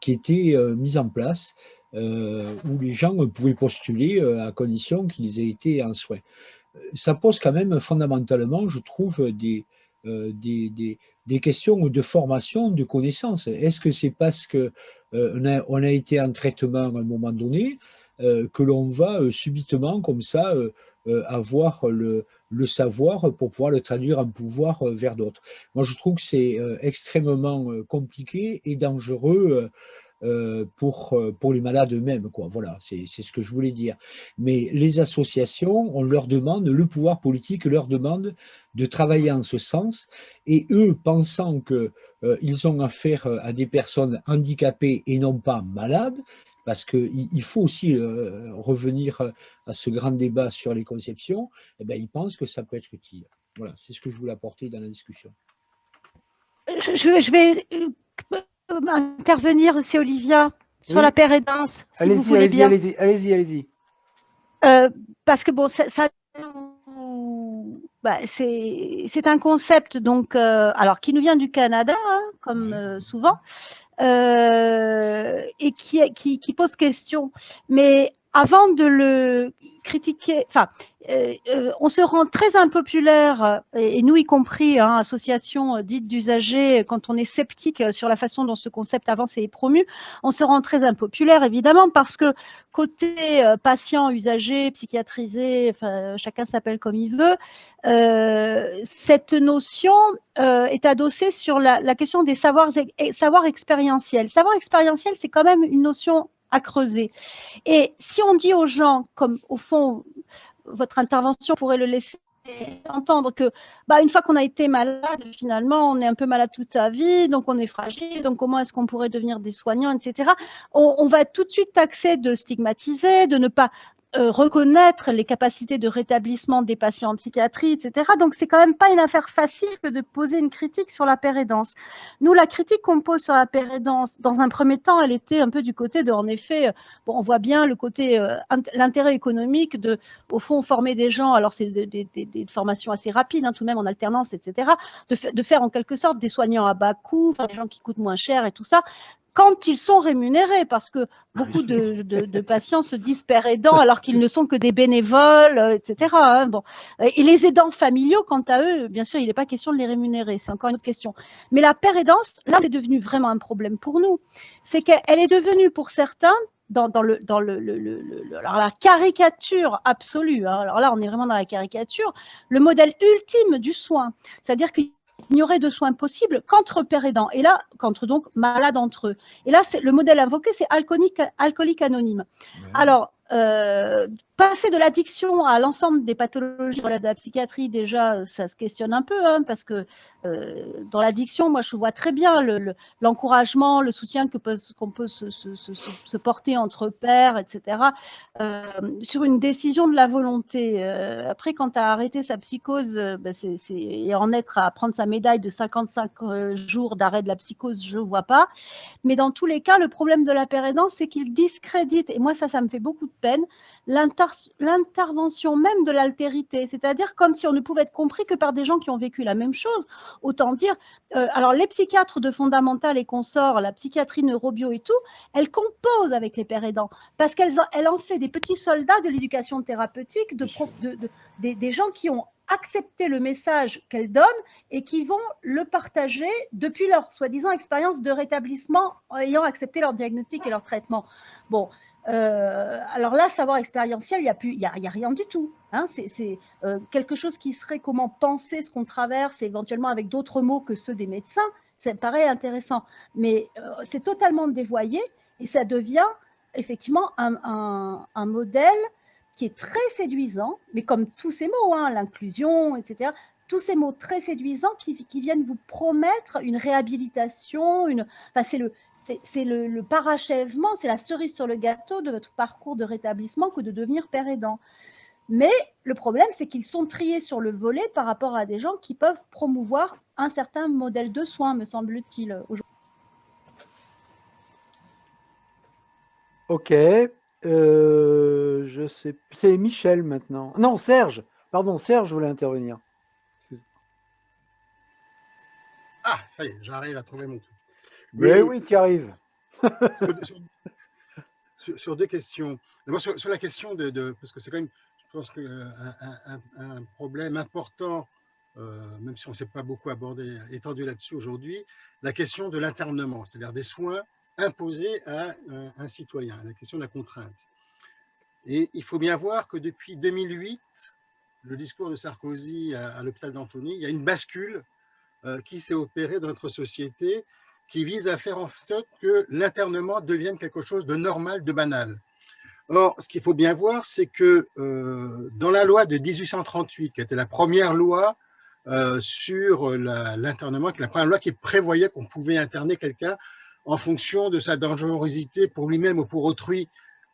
qui était mis en place, où les gens pouvaient postuler à condition qu'ils aient été en soins. Ça pose quand même fondamentalement, je trouve, des questions de formation, de connaissances. Est-ce que c'est parce qu'on a été en traitement à un moment donné que l'on va subitement, comme ça, avoir le savoir pour pouvoir le traduire en pouvoir vers d'autres? Moi, je trouve que c'est extrêmement compliqué et dangereux pour les malades eux-mêmes, quoi. Voilà, c'est ce que je voulais dire. Mais les associations, on leur demande, le pouvoir politique leur demande de travailler en ce sens, et eux, pensant qu'ils ont affaire à des personnes handicapées et non pas malades, parce qu'il faut aussi revenir à ce grand débat sur les conceptions, eh bien, ils pensent que ça peut être utile. Voilà, c'est ce que je voulais apporter dans la discussion. Je vais intervenir, c'est Olivia, sur la paire et danse, si vous voulez bien. Allez-y. Parce que bon, c'est un concept donc, alors qui nous vient du Canada, hein, comme souvent, et qui pose question. Mais avant de le critiquer, enfin, on se rend très impopulaire, et nous y compris, hein, association dite d'usagers, quand on est sceptique sur la façon dont ce concept avance et est promu, on se rend très impopulaire évidemment parce que côté patient, usager, psychiatrisé, enfin, chacun s'appelle comme il veut, cette notion est adossée sur la question des savoirs expérientiels. Savoir expérientiel, c'est quand même une notion à creuser. Et si on dit aux gens, comme au fond, votre intervention pourrait le laisser entendre que, une fois qu'on a été malade, finalement, on est un peu malade toute sa vie, donc on est fragile, donc comment est-ce qu'on pourrait devenir des soignants, etc. On va tout de suite taxer de stigmatiser, de ne pas reconnaître les capacités de rétablissement des patients en psychiatrie, etc. Donc, c'est quand même pas une affaire facile que de poser une critique sur la paire et danse. Nous, la critique qu'on pose sur la paire et danse, dans un premier temps, elle était un peu du côté de, en effet, bon, on voit bien le côté, l'intérêt économique de, au fond, former des gens, alors c'est des formations assez rapides, hein, tout de même en alternance, etc., de faire en quelque sorte des soignants à bas coût, des gens qui coûtent moins cher et tout ça, quand ils sont rémunérés, parce que beaucoup de patients se disent père aidant alors qu'ils ne sont que des bénévoles, etc. Hein, bon. Et les aidants familiaux, quant à eux, bien sûr, il n'est pas question de les rémunérer, c'est encore une autre question. Mais la paire aidance, là, c'est devenu vraiment un problème pour nous. C'est qu'elle est devenue pour certains, dans la caricature absolue, hein, alors là, on est vraiment dans la caricature, le modèle ultime du soin. C'est-à-dire qu'il il n'y aurait de soins possibles qu'entre père aidant, et là, qu'entre donc malades entre eux. Et là, le modèle invoqué, c'est alcoolique anonyme. Alors, passer de l'addiction à l'ensemble des pathologies de la psychiatrie, déjà, ça se questionne un peu, hein, parce que dans l'addiction, moi, je vois très bien l'encouragement, le soutien qu'on peut se porter entre pairs, etc., sur une décision de la volonté. Après, quand tu as arrêté sa psychose et en être à prendre sa médaille de 55 jours d'arrêt de la psychose, je ne vois pas. Mais dans tous les cas, le problème de la père aidant, c'est qu'il discrédite, et moi, ça me fait beaucoup de peine, l'intervention même de l'altérité, c'est-à-dire comme si on ne pouvait être compris que par des gens qui ont vécu la même chose. Autant dire, alors les psychiatres de Fondamental et consorts, la psychiatrie neurobio et tout, elles composent avec les pères aidants, parce qu'elles en fait des petits soldats de l'éducation thérapeutique, des gens qui ont accepté le message qu'elles donnent et qui vont le partager depuis leur soi-disant expérience de rétablissement, ayant accepté leur diagnostic et leur traitement. Bon, alors là, savoir expérientiel, il n'y a rien du tout. Hein, c'est quelque chose qui serait comment penser ce qu'on traverse, éventuellement avec d'autres mots que ceux des médecins. Ça me paraît intéressant. Mais c'est totalement dévoyé et ça devient effectivement un modèle qui est très séduisant, mais comme tous ces mots, hein, l'inclusion, etc., tous ces mots très séduisants qui viennent vous promettre une réhabilitation, enfin, c'est le parachèvement, c'est la cerise sur le gâteau de votre parcours de rétablissement que de devenir père aidant. Mais le problème, c'est qu'ils sont triés sur le volet par rapport à des gens qui peuvent promouvoir un certain modèle de soins, me semble-t-il, aujourd'hui. Ok. Je sais, c'est Michel maintenant. Non, Serge. Pardon, Serge voulait intervenir. Ah, ça y est, j'arrive à trouver mon truc. Oui, oui, tu arrives. Sur deux questions. D'abord, sur la question parce que c'est quand même, je pense un problème important, même si on ne s'est pas beaucoup étendu là-dessus aujourd'hui, la question de l'internement, c'est-à-dire des soins imposés à un citoyen, la question de la contrainte. Et il faut bien voir que depuis 2008, le discours de Sarkozy à l'hôpital d'Antony, il y a une bascule qui s'est opérée dans notre société qui vise à faire en sorte que l'internement devienne quelque chose de normal, de banal. Or, ce qu'il faut bien voir, c'est que dans la loi de 1838, qui était la première loi sur l'internement, qui est la première loi qui prévoyait qu'on pouvait interner quelqu'un en fonction de sa dangerosité pour lui-même ou pour autrui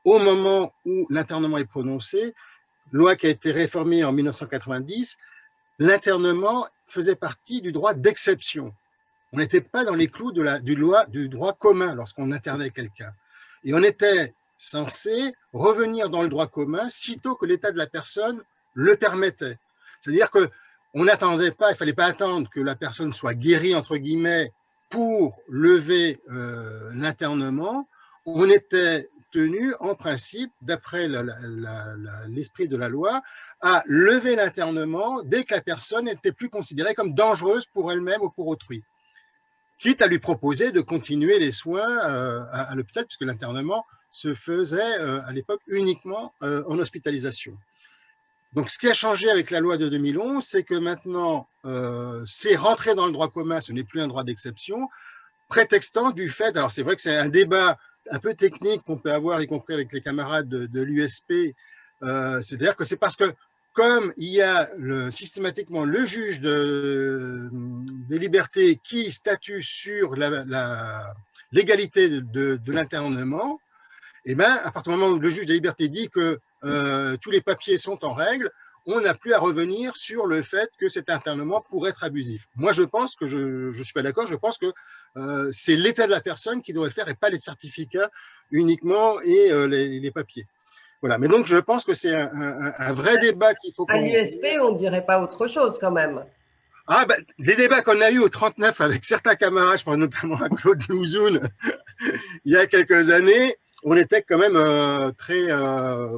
au moment où l'internement est prononcé, loi qui a été réformée en 1990, l'internement faisait partie du droit d'exception. On n'était pas dans les clous du droit commun lorsqu'on internait quelqu'un. Et on était censé revenir dans le droit commun sitôt que l'état de la personne le permettait. C'est-à-dire qu'on n'attendait pas, il ne fallait pas attendre que la personne soit guérie, entre guillemets, pour lever l'internement. On était tenu, en principe, d'après l'esprit de la loi, à lever l'internement dès que la personne n'était plus considérée comme dangereuse pour elle-même ou pour autrui. Quitte à lui proposer de continuer les soins à l'hôpital, puisque l'internement se faisait à l'époque uniquement en hospitalisation. Donc, ce qui a changé avec la loi de 2011, c'est que maintenant, c'est rentré dans le droit commun, ce n'est plus un droit d'exception, prétextant du fait, alors c'est vrai que c'est un débat un peu technique qu'on peut avoir, y compris avec les camarades de l'USP, c'est-à-dire que c'est parce que, comme il y a systématiquement le juge des libertés qui statue sur la légalité de l'internement, et bien, à partir du moment où le juge des libertés dit que tous les papiers sont en règle, on n'a plus à revenir sur le fait que cet internement pourrait être abusif. Moi, je pense que je ne suis pas d'accord, je pense que c'est l'état de la personne qui doit le faire et pas les certificats uniquement et les papiers. Voilà, mais donc je pense que c'est un vrai débat qu'il faut qu'on… À l'USP, on ne dirait pas autre chose quand même. Ah, ben, les débats qu'on a eus au 39 avec certains camarades, je pense notamment à Claude Louzoun, il y a quelques années, on était quand même très…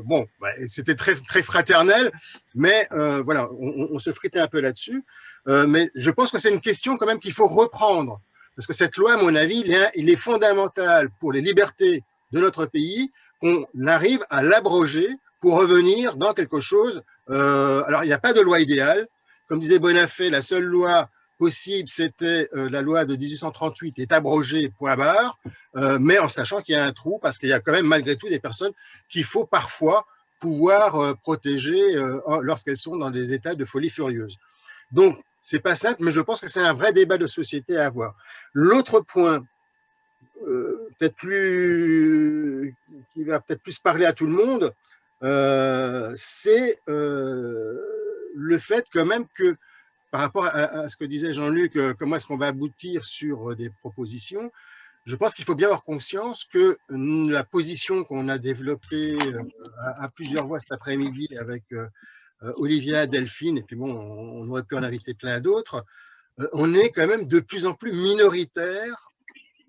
bon, c'était très, très fraternel, mais voilà, on se fritait un peu là-dessus. Mais je pense que c'est une question quand même qu'il faut reprendre. Parce que cette loi, à mon avis, il est fondamental pour les libertés de notre pays qu'on arrive à l'abroger pour revenir dans quelque chose… alors, il n'y a pas de loi idéale. Comme disait Bonafé, la seule loi possible, c'était la loi de 1838 est abrogée, point barre, mais en sachant qu'il y a un trou, parce qu'il y a quand même malgré tout des personnes qu'il faut parfois pouvoir protéger lorsqu'elles sont dans des états de folie furieuse. Donc, c'est pas simple, mais je pense que c'est un vrai débat de société à avoir. L'autre point, peut-être plus, qui va peut-être plus parler à tout le monde, c'est le fait quand même que, par rapport à ce que disait Jean-Luc, comment est-ce qu'on va aboutir sur des propositions, je pense qu'il faut bien avoir conscience que la position qu'on a développée à plusieurs voix cet après-midi avec Olivia, Delphine, et puis bon, on aurait pu en inviter plein d'autres, on est quand même de plus en plus minoritaire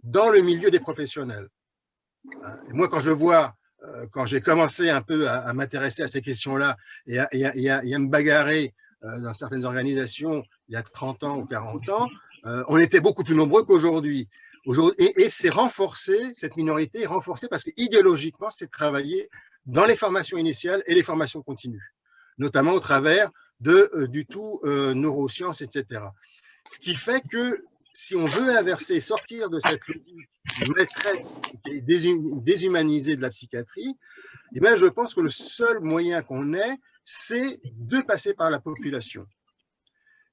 dans le milieu des professionnels. Et moi, quand je vois, quand j'ai commencé un peu à m'intéresser à ces questions-là et à me bagarrer dans certaines organisations il y a 30 ans ou 40 ans, on était beaucoup plus nombreux qu'aujourd'hui. Et c'est renforcé, cette minorité est renforcée parce que idéologiquement, c'est travailler dans les formations initiales et les formations continues, notamment au travers du tout neurosciences, etc. Ce qui fait que si on veut inverser, sortir de cette logique maltraite et déshumanisée de la psychiatrie, eh bien, je pense que le seul moyen qu'on ait, c'est de passer par la population.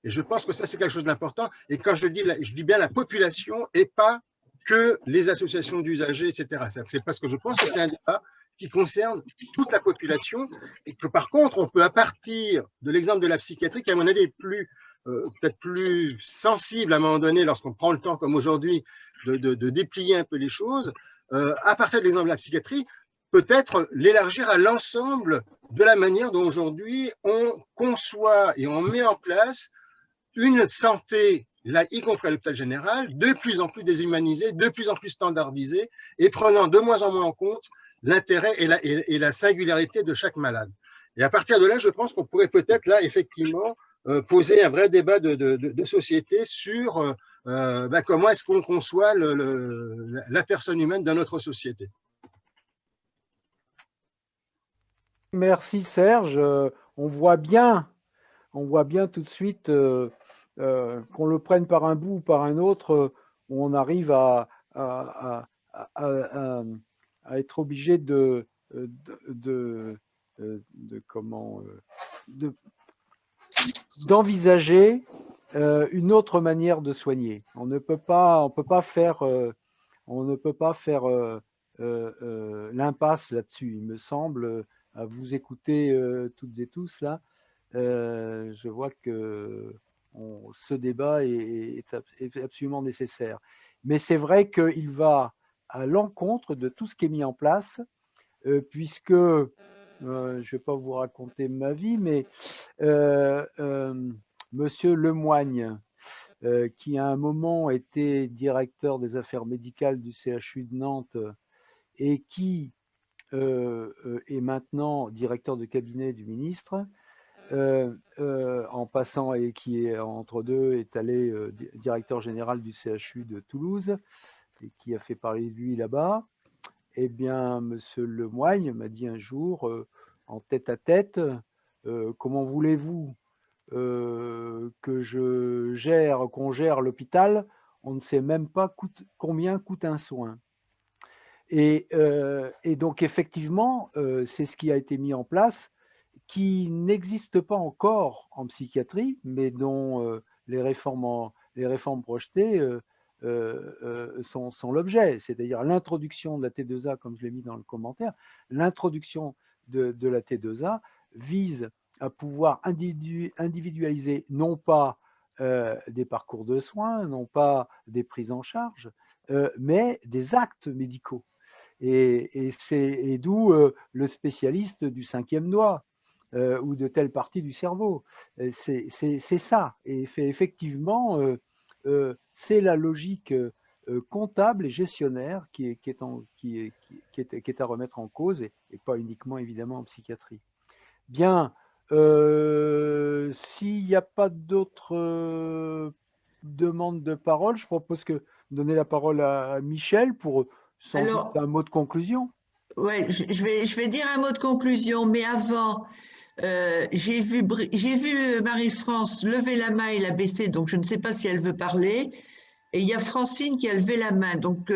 Et je pense que ça, c'est quelque chose d'important. Et quand je dis bien la population et pas que les associations d'usagers, etc. C'est parce que je pense que c'est un débat qui concerne toute la population et que par contre, on peut, à partir de l'exemple de la psychiatrie, qui à mon avis est peut-être plus sensible à un moment donné, lorsqu'on prend le temps, comme aujourd'hui, de déplier un peu les choses, à partir de l'exemple de la psychiatrie, peut-être l'élargir à l'ensemble de la manière dont aujourd'hui on conçoit et on met en place une santé, là, y compris à l'hôpital général, de plus en plus déshumanisée, de plus en plus standardisée et prenant de moins en moins en compte l'intérêt et la singularité de chaque malade. Et à partir de là, je pense qu'on pourrait peut-être là, effectivement, poser un vrai débat de société sur comment est-ce qu'on conçoit la personne humaine dans notre société. Merci Serge. On voit bien tout de suite qu'on le prenne par un bout ou par un autre, on arrive à être obligé d'envisager une autre manière de soigner. On ne peut pas faire l'impasse là-dessus, il me semble, à vous écouter toutes et tous là. Je vois que ce débat est absolument nécessaire. Mais c'est vrai qu'il va à l'encontre de tout ce qui est mis en place, puisque, je ne vais pas vous raconter ma vie, mais Monsieur Lemoigne, qui à un moment était directeur des affaires médicales du CHU de Nantes et qui est maintenant directeur de cabinet du ministre, en passant et qui est entre deux est allé directeur général du CHU de Toulouse et qui a fait parler de lui là-bas. Eh bien, Monsieur Lemoigne m'a dit un jour, en tête à tête, comment voulez-vous qu'on gère l'hôpital? On ne sait même pas combien coûte un soin. Et donc, effectivement, c'est ce qui a été mis en place, qui n'existe pas encore en psychiatrie, mais dont les réformes projetées sont l'objet, c'est-à-dire l'introduction de la T2A, comme je l'ai mis dans le commentaire. L'introduction de la T2A vise à pouvoir individualiser non pas des parcours de soins, non pas des prises en charge, mais des actes médicaux. Et d'où le spécialiste du 5e doigt ou de telle partie du cerveau. C'est ça. Et effectivement, c'est la logique comptable et gestionnaire qui est à remettre en cause et pas uniquement évidemment en psychiatrie. Bien, s'il n'y a pas d'autres demandes de parole, je propose de donner la parole à Michel pour sans doute un mot de conclusion. Oui, je vais dire un mot de conclusion, mais avant, J'ai vu Marie-France lever la main et la baisser, donc je ne sais pas si elle veut parler. Et il y a Francine qui a levé la main. Donc,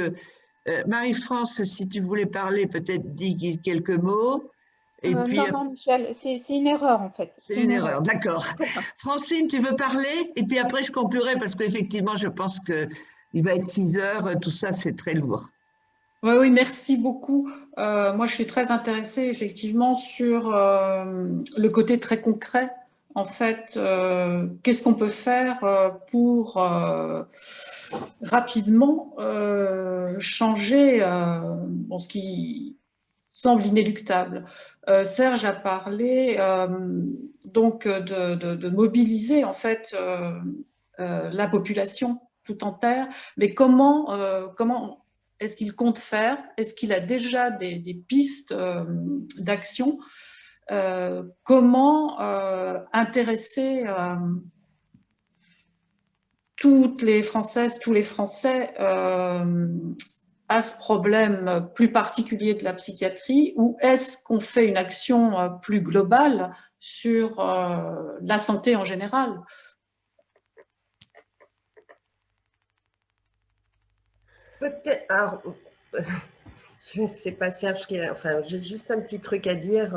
Marie-France, si tu voulais parler, peut-être dis quelques mots. Et puis, non, Michel, c'est une erreur en fait. C'est une erreur, d'accord. Francine, tu veux parler? Et puis après, je conclurai parce qu'effectivement, je pense qu'il va être 6 heures. Tout ça, c'est très lourd. Oui, merci beaucoup. Moi, je suis très intéressée effectivement sur le côté très concret. En fait, qu'est-ce qu'on peut faire pour rapidement changer ce qui semble inéluctable. Serge a parlé donc de mobiliser en fait la population tout entière, mais comment est-ce qu'il compte faire? Est-ce qu'il a déjà des pistes d'action? Comment intéresser toutes les Françaises, tous les Français à ce problème plus particulier de la psychiatrie, ou est-ce qu'on fait une action plus globale sur la santé en général? Peut-être, alors, je ne sais pas, Serge, enfin, j'ai juste un petit truc à dire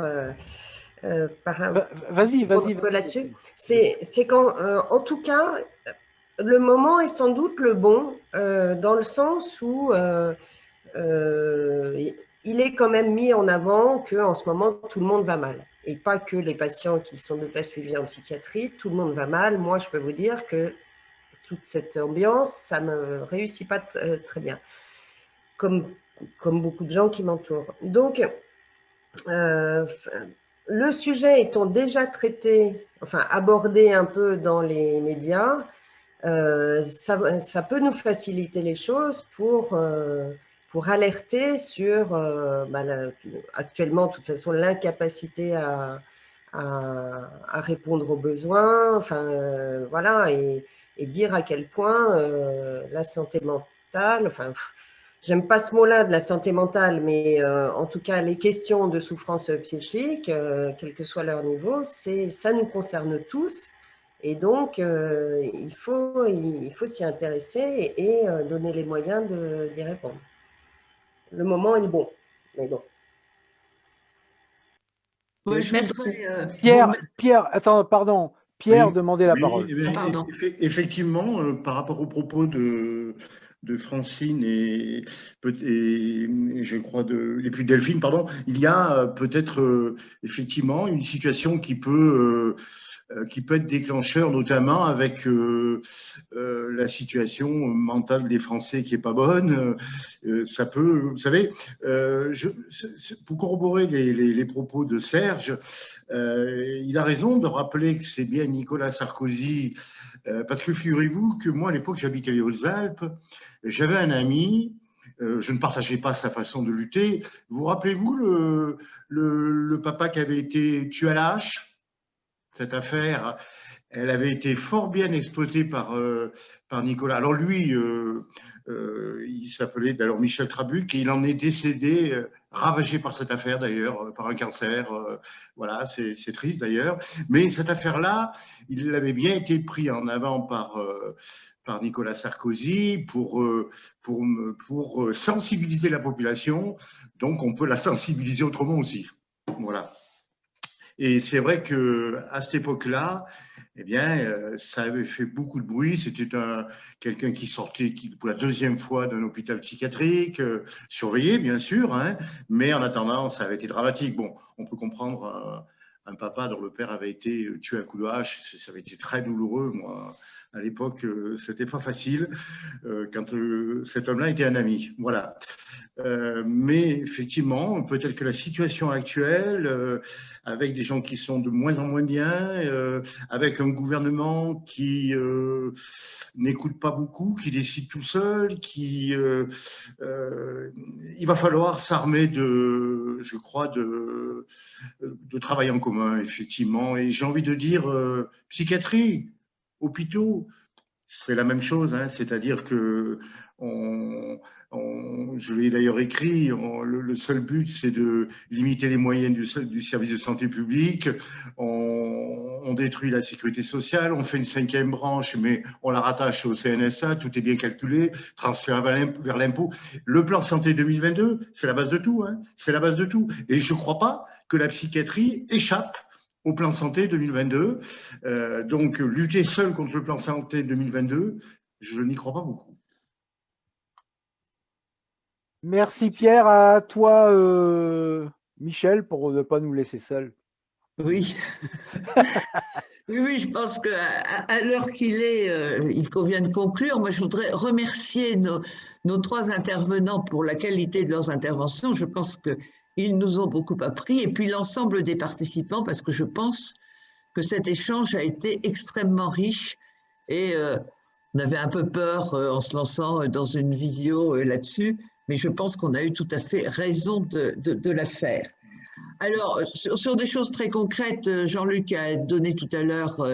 vas-y là-dessus. C'est qu'en tout cas, le moment est sans doute le bon, dans le sens où il est quand même mis en avant qu'en ce moment, tout le monde va mal. Et pas que les patients qui sont déjà suivis en psychiatrie, tout le monde va mal. Moi, je peux vous dire que toute cette ambiance, ça ne me réussit pas très bien, comme beaucoup de gens qui m'entourent. Donc, le sujet étant déjà traité, enfin abordé un peu dans les médias, ça peut nous faciliter les choses pour alerter sur actuellement, de toute façon, l'incapacité à répondre aux besoins, enfin, voilà, et dire à quel point la santé mentale, enfin, j'aime pas ce mot-là de la santé mentale, mais en tout cas, les questions de souffrance psychique, quel que soit leur niveau, ça nous concerne tous. Et donc, il faut s'y intéresser et donner les moyens d'y répondre. Le moment est bon, mais bon. Ouais, je voudrais, Pierre, attends, pardon. Pierre demandait la parole. Effectivement, par rapport aux propos de Francine et je crois et puis Delphine, pardon, il y a peut-être effectivement une situation qui peut être déclencheur, notamment avec la situation mentale des Français qui est pas bonne. Ça peut, vous savez, pour corroborer les propos de Serge, il a raison de rappeler que c'est bien Nicolas Sarkozy, parce que figurez-vous que moi, à l'époque, j'habitais les Hautes-Alpes, j'avais un ami, je ne partageais pas sa façon de lutter. Vous rappelez-vous le papa qui avait été tué à la hache? Cette affaire, elle avait été fort bien exploitée par Nicolas. Alors lui, il s'appelait d'ailleurs Michel Trabuc et il en est décédé, ravagé par cette affaire d'ailleurs, par un cancer. Voilà, c'est triste d'ailleurs. Mais cette affaire-là, il avait bien été pris en avant par Nicolas Sarkozy pour sensibiliser la population. Donc on peut la sensibiliser autrement aussi. Voilà. Et c'est vrai qu'à cette époque-là, eh bien, ça avait fait beaucoup de bruit. C'était quelqu'un qui sortait pour la deuxième fois d'un hôpital psychiatrique, surveillé bien sûr, hein, mais en attendant, ça avait été dramatique. Bon, on peut comprendre un papa dont le père avait été tué à coups de hache, ça avait été très douloureux. Moi, à l'époque, c'était pas facile quand cet homme-là était un ami. Voilà. Mais effectivement, peut-être que la situation actuelle, avec des gens qui sont de moins en moins bien, avec un gouvernement qui n'écoute pas beaucoup, qui décide tout seul, il va falloir s'armer je crois, de travail en commun, effectivement. Et j'ai envie de dire, psychiatrie, hôpitaux, c'est la même chose, hein, c'est-à-dire que je l'ai d'ailleurs écrit, le seul but, c'est de limiter les moyens du service de santé publique. On détruit la sécurité sociale, on fait une 5e branche, mais on la rattache au CNSA, tout est bien calculé, transfert vers l'impôt. Le plan santé 2022, c'est la base de tout, hein, c'est la base de tout. Et je ne crois pas que la psychiatrie échappe au plan santé 2022. Donc, lutter seul contre le plan santé 2022, je n'y crois pas beaucoup. Merci Pierre, à toi Michel, pour ne pas nous laisser seuls. Oui. Oui, je pense qu'à l'heure qu'il est, il convient de conclure. Moi, je voudrais remercier nos 3 intervenants pour la qualité de leurs interventions. Je pense qu'ils nous ont beaucoup appris, et puis l'ensemble des participants, parce que je pense que cet échange a été extrêmement riche, et on avait un peu peur en se lançant dans une visio là-dessus, mais je pense qu'on a eu tout à fait raison de la faire. Alors, sur des choses très concrètes, Jean-Luc a donné tout à l'heure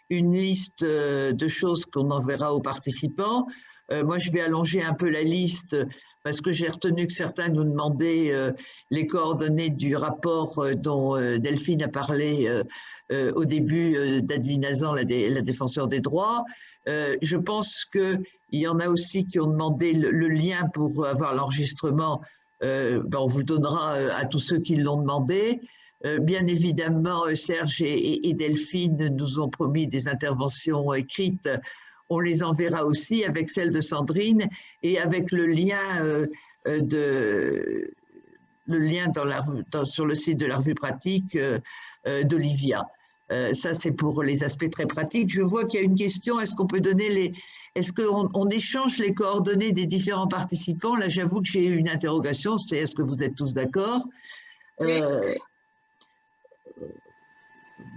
une liste de choses qu'on enverra aux participants. Moi, je vais allonger un peu la liste parce que j'ai retenu que certains nous demandaient les coordonnées du rapport dont Delphine a parlé au début d'Adeline Hazan, la défenseure des droits. Je pense qu'il y en a aussi qui ont demandé le lien pour avoir l'enregistrement. On vous donnera à tous ceux qui l'ont demandé. Bien évidemment, Serge et Delphine nous ont promis des interventions écrites. On les enverra aussi avec celle de Sandrine et avec le lien, sur le site de la revue pratique d'Olivia. Ça, c'est pour les aspects très pratiques. Je vois qu'il y a une question, est-ce qu'on peut donner est-ce qu'on échange les coordonnées des différents participants? Là, j'avoue que j'ai eu une interrogation, c'est est-ce que vous êtes tous d'accord?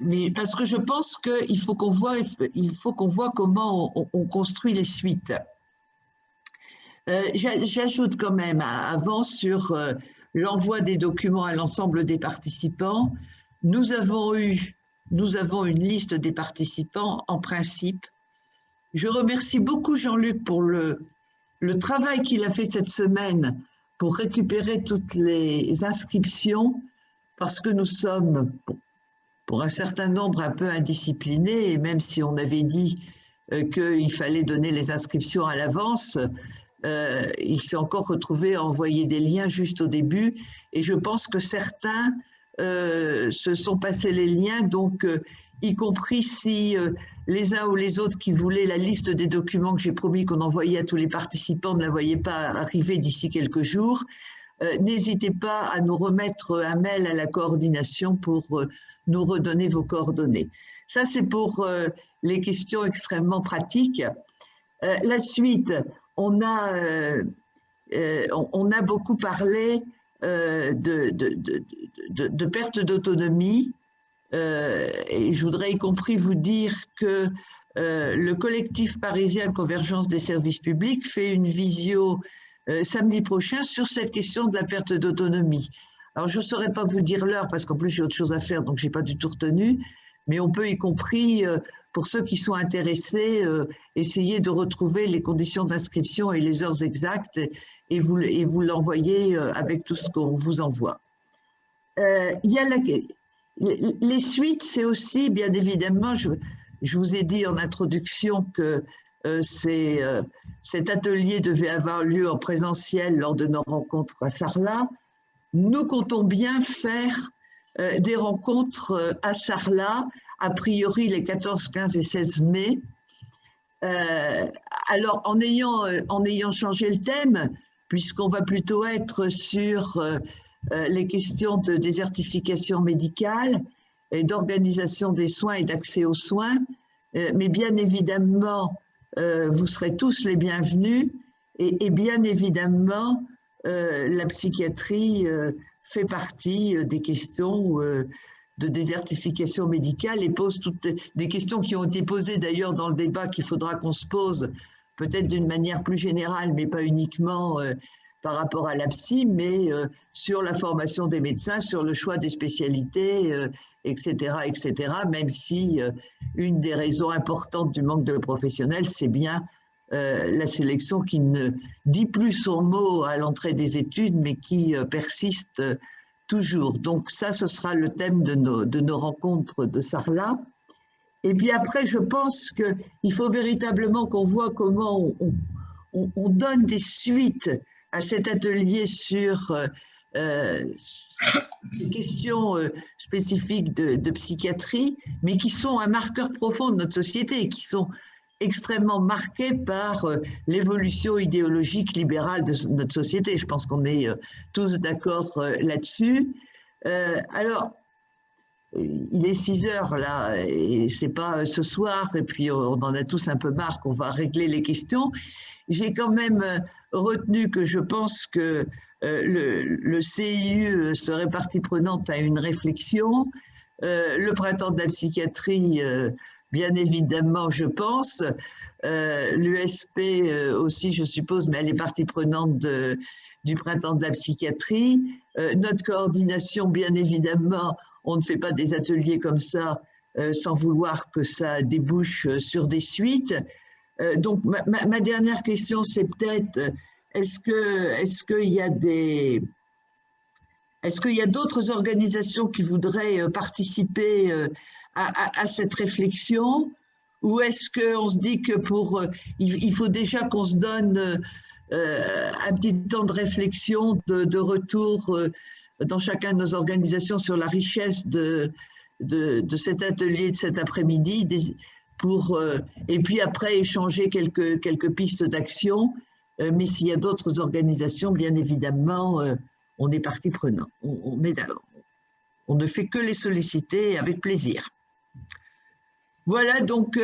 Mais parce que je pense qu'il faut qu'on voit, comment on construit les suites. J'ajoute quand même avant sur l'envoi des documents à l'ensemble des participants. Nous avons une liste des participants en principe. Je remercie beaucoup Jean-Luc pour le travail qu'il a fait cette semaine pour récupérer toutes les inscriptions, parce que nous sommes, pour un certain nombre, un peu indisciplinés, et même si on avait dit qu'il fallait donner les inscriptions à l'avance, il s'est encore retrouvé à envoyer des liens juste au début, et je pense que certains se sont passés les liens, donc y compris si les uns ou les autres qui voulaient la liste des documents que j'ai promis qu'on envoyait à tous les participants ne la voyaient pas arriver d'ici quelques jours, n'hésitez pas à nous remettre un mail à la coordination pour nous redonner vos coordonnées. Ça, c'est pour les questions extrêmement pratiques. La suite, on a beaucoup parlé de perte d'autonomie, et je voudrais y compris vous dire que le collectif parisien Convergence des services publics fait une visio samedi prochain sur cette question de la perte d'autonomie. Alors je ne saurais pas vous dire l'heure parce qu'en plus j'ai autre chose à faire, donc je n'ai pas du tout retenu, mais on peut y compris, pour ceux qui sont intéressés, essayer de retrouver les conditions d'inscription et les heures exactes et vous l'envoyer avec tout ce qu'on vous envoie. Il y a les suites, c'est aussi, bien évidemment, je vous ai dit en introduction que cet atelier devait avoir lieu en présentiel lors de nos rencontres à Sarlat. Nous comptons bien faire des rencontres à Sarlat, a priori les 14, 15 et 16 mai. Alors, en ayant changé le thème, puisqu'on va plutôt être sur les questions de désertification médicale et d'organisation des soins et d'accès aux soins, mais bien évidemment, vous serez tous les bienvenus et bien évidemment, la psychiatrie fait partie des questions de désertification médicale et pose toutes des questions qui ont été posées d'ailleurs dans le débat qu'il faudra qu'on se pose peut-être d'une manière plus générale, mais pas uniquement par rapport à la psy, mais sur la formation des médecins, sur le choix des spécialités, etc., etc., même si une des raisons importantes du manque de professionnels, c'est bien la sélection qui ne dit plus son mot à l'entrée des études, mais qui persiste toujours. Donc ça, ce sera le thème de nos rencontres de Sarlat. Et puis après, je pense qu'il faut véritablement qu'on voit comment on donne des suites à cet atelier sur ces questions spécifiques de psychiatrie, mais qui sont un marqueur profond de notre société, qui sont extrêmement marqués par l'évolution idéologique libérale de notre société. Je pense qu'on est tous d'accord là-dessus. Alors, il est 6 heures là, et c'est pas ce soir, et puis on en a tous un peu marre qu'on va régler les questions. J'ai quand même retenu que je pense que le CIU serait partie prenante à une réflexion. Le printemps de la psychiatrie, bien évidemment, je pense. L'USP aussi, je suppose, mais elle est partie prenante du printemps de la psychiatrie. Notre coordination, bien évidemment, on ne fait pas des ateliers comme ça sans vouloir que ça débouche sur des suites. Donc, ma dernière question, c'est peut-être, est-ce qu'il y a d'autres organisations qui voudraient participer à cette réflexion, ou est-ce qu'on se dit que il faut déjà qu'on se donne un petit temps de réflexion, de retour dans chacun de nos organisations sur la richesse de cet atelier de cet après-midi, et puis après échanger quelques pistes d'action, mais s'il y a d'autres organisations, bien évidemment, on est partie prenante. On ne fait que les solliciter avec plaisir. Voilà, donc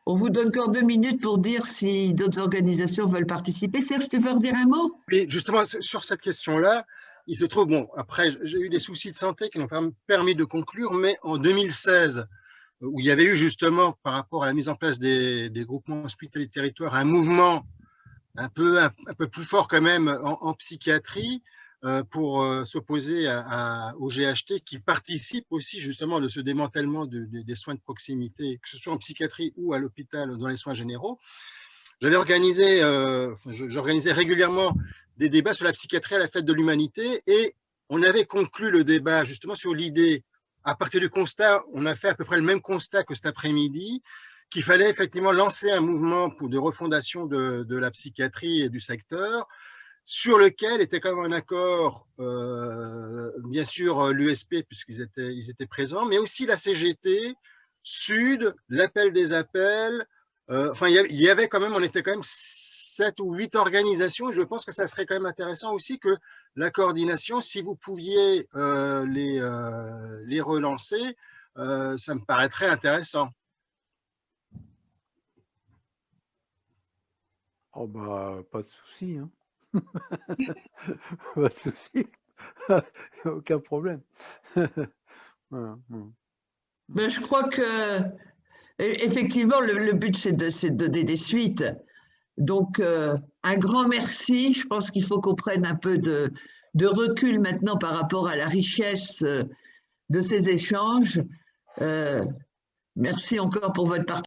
on vous donne encore 2 minutes pour dire si d'autres organisations veulent participer. Serge, tu veux redire un mot? Oui, justement, sur cette question-là, il se trouve, bon, après, j'ai eu des soucis de santé qui m'ont permis de conclure, mais en 2016, où il y avait eu justement, par rapport à la mise en place des groupements hospitaliers de territoire, un mouvement un peu plus fort quand même en psychiatrie, pour s'opposer au GHT, qui participe aussi justement de ce démantèlement des soins de proximité, que ce soit en psychiatrie ou à l'hôpital dans les soins généraux. J'organisais régulièrement des débats sur la psychiatrie à la Fête de l'Humanité, et on avait conclu le débat justement sur l'idée, à partir du constat, on a fait à peu près le même constat que cet après-midi, qu'il fallait effectivement lancer un mouvement de refondation de la psychiatrie et du secteur, sur lequel était quand même un accord, bien sûr l'USP, puisqu'ils étaient présents, mais aussi la CGT, Sud, l'appel des appels. Enfin, il y avait quand même, on était quand même 7 ou 8 organisations, et je pense que ça serait quand même intéressant aussi que la coordination, si vous pouviez les relancer, ça me paraîtrait intéressant. Oh bah, pas de souci, hein. Pas de souci, aucun problème. Voilà. Ben, je crois que effectivement le but c'est de donner des suites. Donc un grand merci. Je pense qu'il faut qu'on prenne un peu de recul maintenant par rapport à la richesse de ces échanges. Merci encore pour votre participation.